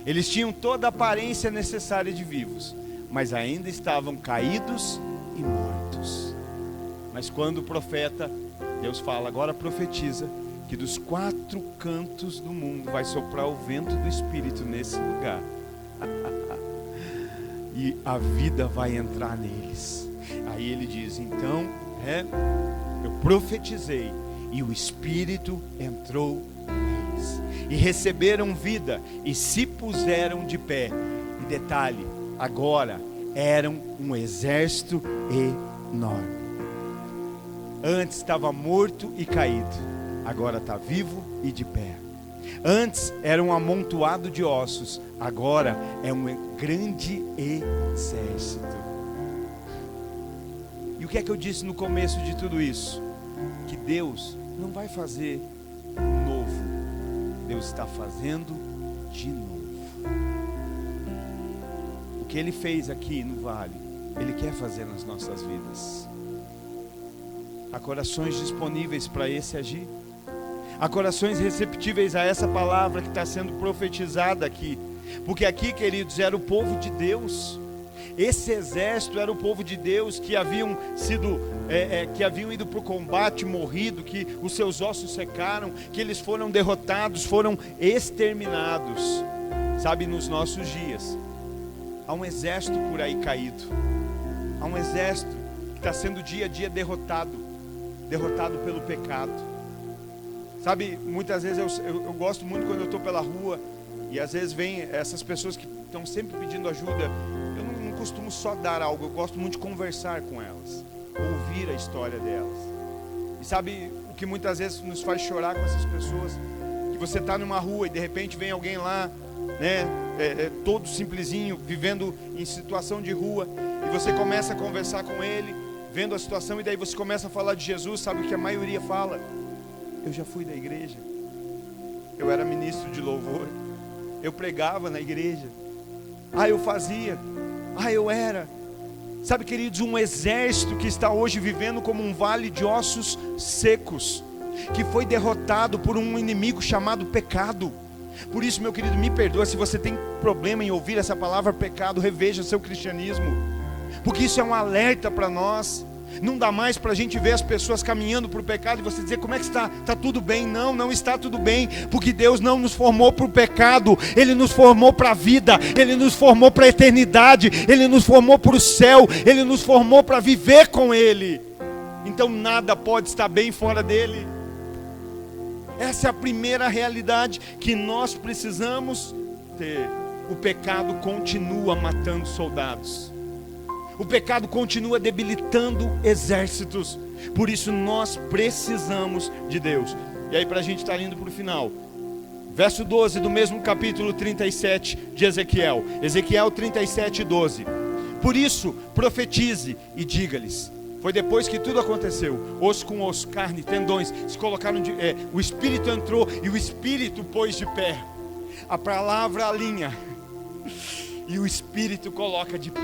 Eles tinham toda a aparência necessária de vivos, mas ainda estavam caídos e mortos. Mas quando o profeta, Deus fala: agora profetiza que dos 4 cantos do mundo vai soprar o vento do Espírito nesse lugar. E a vida vai entrar neles. Aí ele diz: então, eu profetizei e o Espírito entrou neles. E receberam vida e se puseram de pé. E detalhe, agora eram um exército enorme. Antes estava morto e caído. Agora está vivo e de pé. Antes era um amontoado de ossos, agora é um grande exército. E o que é que eu disse no começo de tudo isso? Que Deus não vai fazer novo, Deus está fazendo de novo. O que Ele fez aqui no vale, Ele quer fazer nas nossas vidas. Há corações disponíveis para esse agir. Há corações receptíveis a essa palavra que está sendo profetizada aqui. Porque aqui, queridos, era o povo de Deus. Esse exército era o povo de Deus que haviam sido, que haviam ido para o combate, morrido, que os seus ossos secaram, que eles foram derrotados, foram exterminados. Sabe, nos nossos dias, há um exército por aí caído. Há um exército que está sendo dia a dia derrotado pelo pecado. Sabe, muitas vezes eu gosto muito quando eu estou pela rua, e às vezes vem essas pessoas que estão sempre pedindo ajuda. Eu não costumo só dar algo, eu gosto muito de conversar com elas, ouvir a história delas. E sabe o que muitas vezes nos faz chorar com essas pessoas? Que você está numa rua e de repente vem alguém lá, né, todo simplesinho, vivendo em situação de rua, e você começa a conversar com ele, vendo a situação, e daí você começa a falar de Jesus. Sabe o que a maioria fala? Eu já fui da igreja, eu era ministro de louvor, eu pregava na igreja, eu fazia, eu era. Sabe, queridos, um exército que está hoje vivendo como um vale de ossos secos, que foi derrotado por um inimigo chamado pecado. Por isso, meu querido, me perdoa se você tem problema em ouvir essa palavra pecado, reveja seu cristianismo, porque isso é um alerta para nós. Não dá mais para a gente ver as pessoas caminhando para o pecado e você dizer: como é que está? Está tudo bem? Não, não está tudo bem, porque Deus não nos formou para o pecado, Ele nos formou para a vida, Ele nos formou para a eternidade, Ele nos formou para o céu, Ele nos formou para viver com Ele. Então nada pode estar bem fora dEle. Essa é a primeira realidade que nós precisamos ter. O pecado continua matando soldados. O pecado continua debilitando exércitos. Por isso nós precisamos de Deus. E aí, para a gente estar indo para o final, verso 12 do mesmo capítulo 37 de Ezequiel. Ezequiel 37, 12. Por isso profetize e diga-lhes. Foi depois que tudo aconteceu, osso com osso, carne, tendões se colocaram o Espírito entrou e o Espírito pôs de pé. A palavra alinha e o Espírito coloca de pé.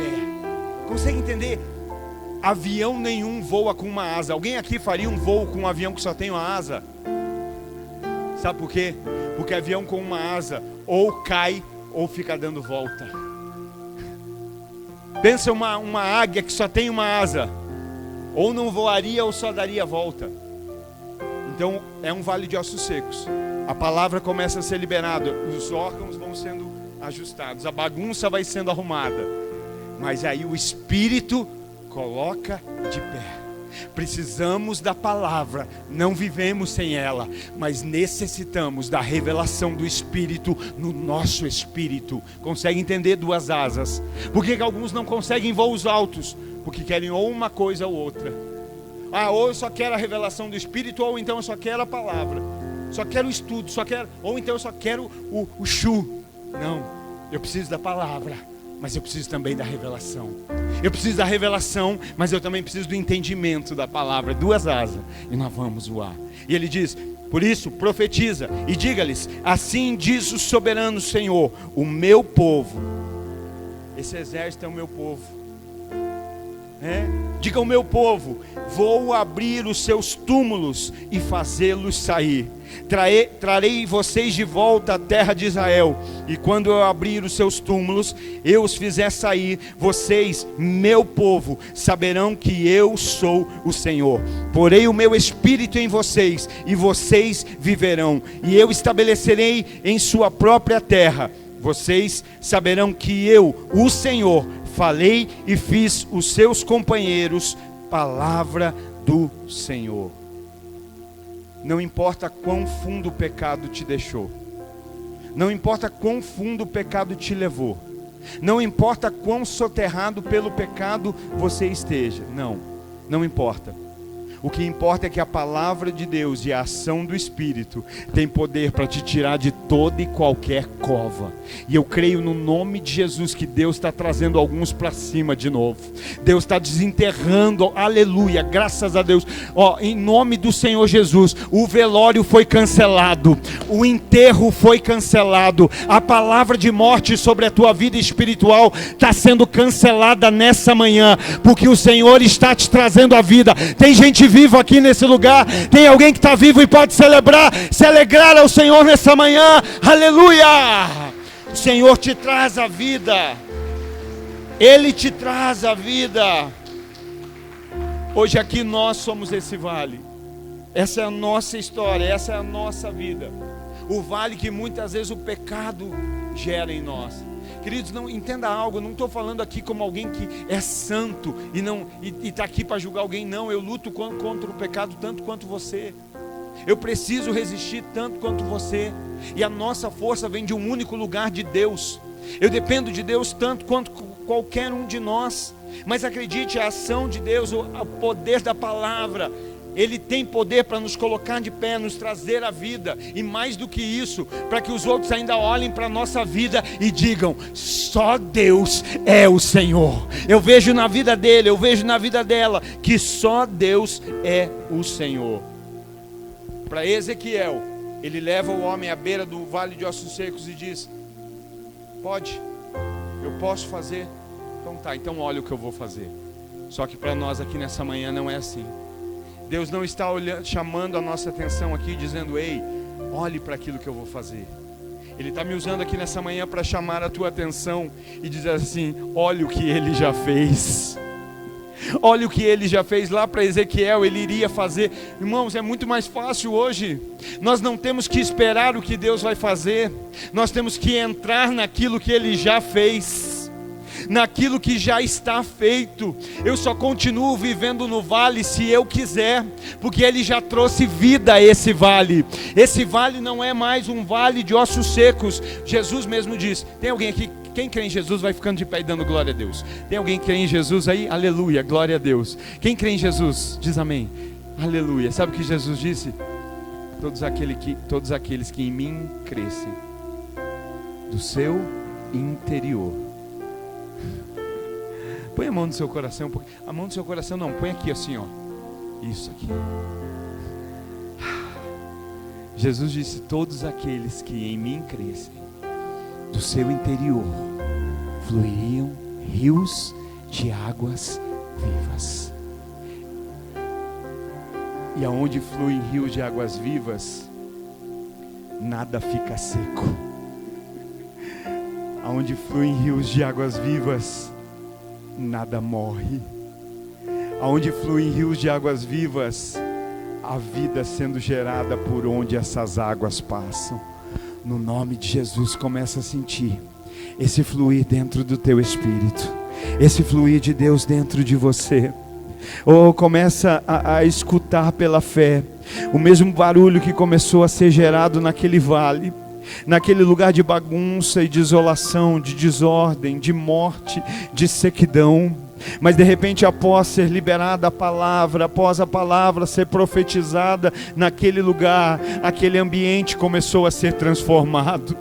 Consegue entender? Avião nenhum voa com uma asa. Alguém aqui faria um voo com um avião que só tem uma asa? Sabe por quê? Porque avião com uma asa ou cai ou fica dando volta. Pensa uma águia que só tem uma asa, ou não voaria ou só daria volta. Então é um vale de ossos secos. A palavra começa a ser liberada, os órgãos vão sendo ajustados, a bagunça vai sendo arrumada, mas aí o Espírito coloca de pé. Precisamos da palavra, não vivemos sem ela, mas necessitamos da revelação do Espírito no nosso espírito. Consegue entender? Duas asas. Por que alguns não conseguem voos altos? Porque querem ou uma coisa ou outra. Ou eu só quero a revelação do Espírito, ou então eu só quero a palavra, só quero o estudo, ou então eu só quero o chu. Não, eu preciso da palavra, mas eu preciso também da revelação. Eu preciso da revelação, mas eu também preciso do entendimento da palavra. Duas asas e nós vamos voar. E ele diz: por isso profetiza e diga-lhes: assim diz o soberano Senhor, o meu povo. Esse exército é o meu povo. Diga: o meu povo, vou abrir os seus túmulos e fazê-los sair. Trarei vocês de volta à terra de Israel. E quando eu abrir os seus túmulos, eu os fizer sair, vocês, meu povo, saberão que eu sou o Senhor. Porei o meu espírito em vocês, e vocês viverão. E eu estabelecerei em sua própria terra. Vocês saberão que eu, o Senhor, falei e fiz os seus companheiros palavra do Senhor. Não importa quão fundo o pecado te deixou, não importa quão fundo o pecado te levou, não importa quão soterrado pelo pecado você esteja, não importa. O que importa é que a palavra de Deus e a ação do Espírito tem poder para te tirar de toda e qualquer cova. E eu creio no nome de Jesus que Deus está trazendo alguns para cima de novo. Deus está desenterrando, aleluia, graças a Deus. Em nome do Senhor Jesus, o velório foi cancelado, o enterro foi cancelado, a palavra de morte sobre a tua vida espiritual está sendo cancelada nessa manhã, porque o Senhor está te trazendo a vida. Tem gente vivo aqui nesse lugar, tem alguém que está vivo e pode se alegrar ao Senhor nessa manhã, aleluia. O Senhor te traz a vida, Ele te traz a vida. Hoje aqui nós somos esse vale, essa é a nossa história, essa é a nossa vida, o vale que muitas vezes o pecado gera em nós. Queridos, não entenda algo, eu não estou falando aqui como alguém que é santo e está aqui para julgar alguém, não. Eu luto contra o pecado tanto quanto você. Eu preciso resistir tanto quanto você. E a nossa força vem de um único lugar, de Deus. Eu dependo de Deus tanto quanto qualquer um de nós. Mas acredite, a ação de Deus, o poder da palavra, Ele tem poder para nos colocar de pé, nos trazer a vida. E mais do que isso, para que os outros ainda olhem para a nossa vida e digam: só Deus é o Senhor. Eu vejo na vida dele, eu vejo na vida dela, que só Deus é o Senhor. Para Ezequiel, ele leva o homem à beira do vale de ossos secos e diz: pode, eu posso fazer. Então tá, então olha o que eu vou fazer. Só que para nós aqui nessa manhã não é assim. Deus não está chamando a nossa atenção aqui, dizendo: ei, olhe para aquilo que eu vou fazer. Ele está me usando aqui nessa manhã para chamar a tua atenção e dizer assim: olha o que Ele já fez. Olha o que Ele já fez lá para Ezequiel, Ele iria fazer. Irmãos, é muito mais fácil hoje. Nós não temos que esperar o que Deus vai fazer. Nós temos que entrar naquilo que Ele já fez, naquilo que já está feito. Eu só continuo vivendo no vale se eu quiser, porque Ele já trouxe vida a esse vale. Esse vale não é mais um vale de ossos secos. Jesus mesmo diz. Tem alguém aqui? Quem crê em Jesus vai ficando de pé e dando glória a Deus. Tem alguém que crê em Jesus aí? Aleluia, glória a Deus. Quem crê em Jesus, diz amém. Aleluia. Sabe o que Jesus disse? Todos aqueles que em mim crescem, do seu interior. Põe a mão no seu coração. A mão no seu coração não, põe aqui assim, ó. Isso aqui. Jesus disse: todos aqueles que em mim crescem, do seu interior fluiriam rios de águas vivas. E aonde fluem rios de águas vivas, nada fica seco. Aonde fluem rios de águas vivas, nada morre. Aonde fluem rios de águas vivas, a vida sendo gerada por onde essas águas passam. No nome de Jesus, começa a sentir esse fluir dentro do teu espírito, esse fluir de Deus dentro de você. Ou começa a escutar pela fé o mesmo barulho que começou a ser gerado naquele vale, naquele lugar de bagunça e de isolação, de desordem, de morte, de sequidão. Mas de repente, após ser liberada a palavra, após a palavra ser profetizada naquele lugar, aquele ambiente começou a ser transformado.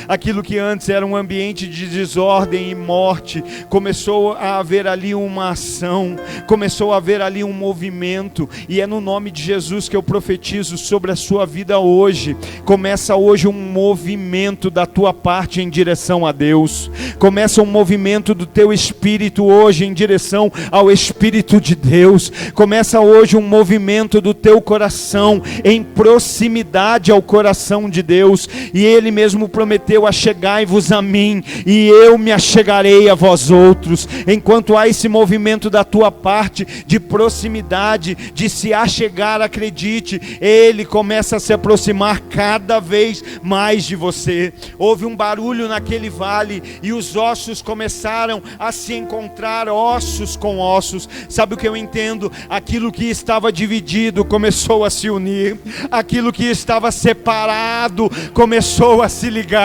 Aquilo que antes era um ambiente de desordem e morte, começou a haver ali uma ação, começou a haver ali um movimento. E é no nome de Jesus que eu profetizo sobre a sua vida hoje. Começa hoje um movimento da tua parte em direção a Deus. Começa um movimento do teu espírito hoje em direção ao Espírito de Deus. Começa hoje um movimento do teu coração em proximidade ao coração de Deus. E Ele mesmo prometeu: achegai-vos a mim, e eu me achegarei a vós outros. Enquanto há esse movimento da tua parte, de proximidade, de se achegar, acredite, Ele começa a se aproximar cada vez mais de você. Houve um barulho naquele vale, e os ossos começaram a se encontrar, ossos com ossos. Sabe o que eu entendo? Aquilo que estava dividido começou a se unir, aquilo que estava separado começou a se ligar,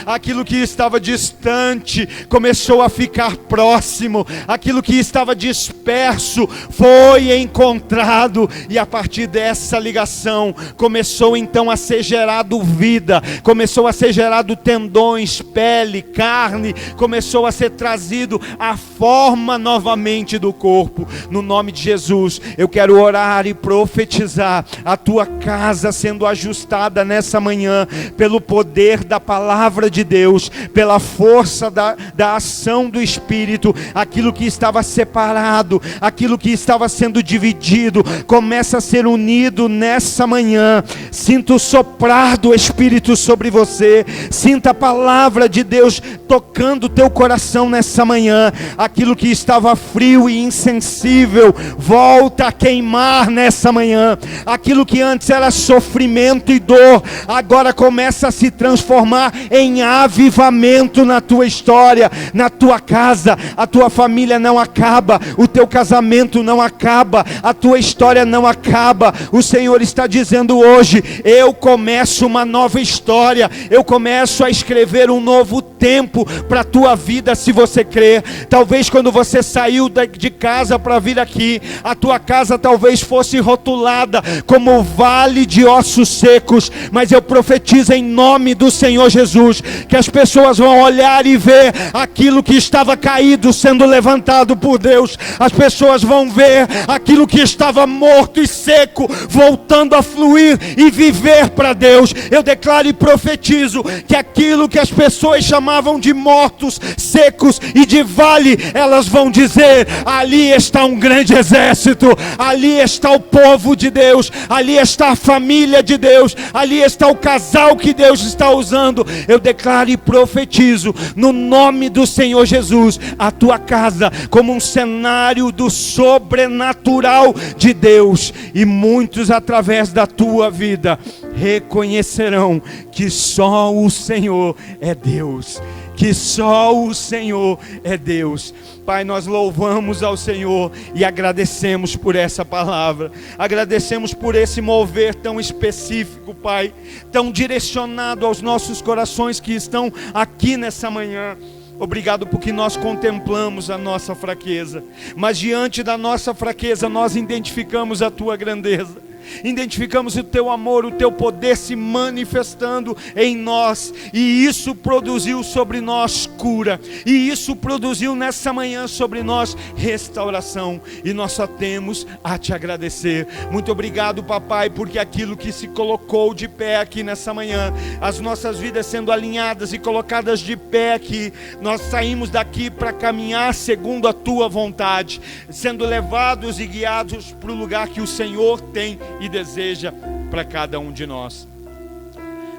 aquilo que estava distante começou a ficar próximo, aquilo que estava disperso foi encontrado, e a partir dessa ligação começou então a ser gerado vida, começou a ser gerado tendões, pele, carne, começou a ser trazido a forma novamente do corpo. No nome de Jesus, eu quero orar e profetizar a tua casa sendo ajustada nessa manhã pelo poder da palavra de Deus, pela força da ação do Espírito. Aquilo que estava separado, aquilo que estava sendo dividido, começa a ser unido nessa manhã. Sinta o soprar do Espírito sobre você, sinta a palavra de Deus tocando o teu coração nessa manhã. Aquilo que estava frio e insensível volta a queimar nessa manhã. Aquilo que antes era sofrimento e dor, agora começa a se transformar entrar em avivamento na tua história, na tua casa. A tua família não acaba, o teu casamento não acaba, a tua história não acaba. O Senhor está dizendo hoje: eu começo uma nova história, eu começo a escrever um novo tempo para a tua vida, se você crer. Talvez quando você saiu de casa para vir aqui, a tua casa talvez fosse rotulada como vale de ossos secos, mas eu profetizo em nome do Senhor Jesus, que as pessoas vão olhar e ver aquilo que estava caído sendo levantado por Deus. As pessoas vão ver aquilo que estava morto e seco voltando a fluir e viver para Deus. Eu declaro e profetizo que aquilo que as pessoas chamavam de mortos, secos e de vale, elas vão dizer: ali está um grande exército, ali está o povo de Deus, ali está a família de Deus, ali está o casal que Deus está usando. Eu declaro e profetizo no nome do Senhor Jesus a tua casa como um cenário do sobrenatural de Deus, e muitos através da tua vida reconhecerão que só o Senhor é Deus, que só o Senhor é Deus. Pai, nós louvamos ao Senhor e agradecemos por essa palavra, agradecemos por esse mover tão específico, Pai, tão direcionado aos nossos corações que estão aqui nessa manhã. Obrigado porque nós contemplamos a nossa fraqueza, mas diante da nossa fraqueza nós identificamos a tua grandeza, identificamos o teu amor, o teu poder se manifestando em nós, e isso produziu sobre nós cura, e isso produziu nessa manhã sobre nós restauração, e nós só temos a te agradecer. Muito obrigado, papai, porque aquilo que se colocou de pé aqui nessa manhã, as nossas vidas sendo alinhadas e colocadas de pé aqui, nós saímos daqui para caminhar segundo a tua vontade, sendo levados e guiados para o lugar que o Senhor tem e deseja para cada um de nós.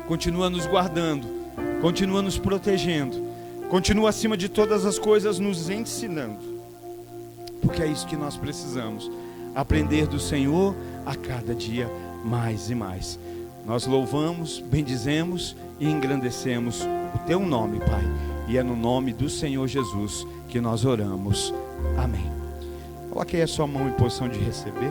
Continua nos guardando, continua nos protegendo, continua acima de todas as coisas nos ensinando, porque é isso que nós precisamos, aprender do Senhor a cada dia mais e mais. Nós louvamos, bendizemos e engrandecemos o teu nome, Pai, e é no nome do Senhor Jesus que nós oramos. Amém. Coloque aí a sua mão em posição de receber.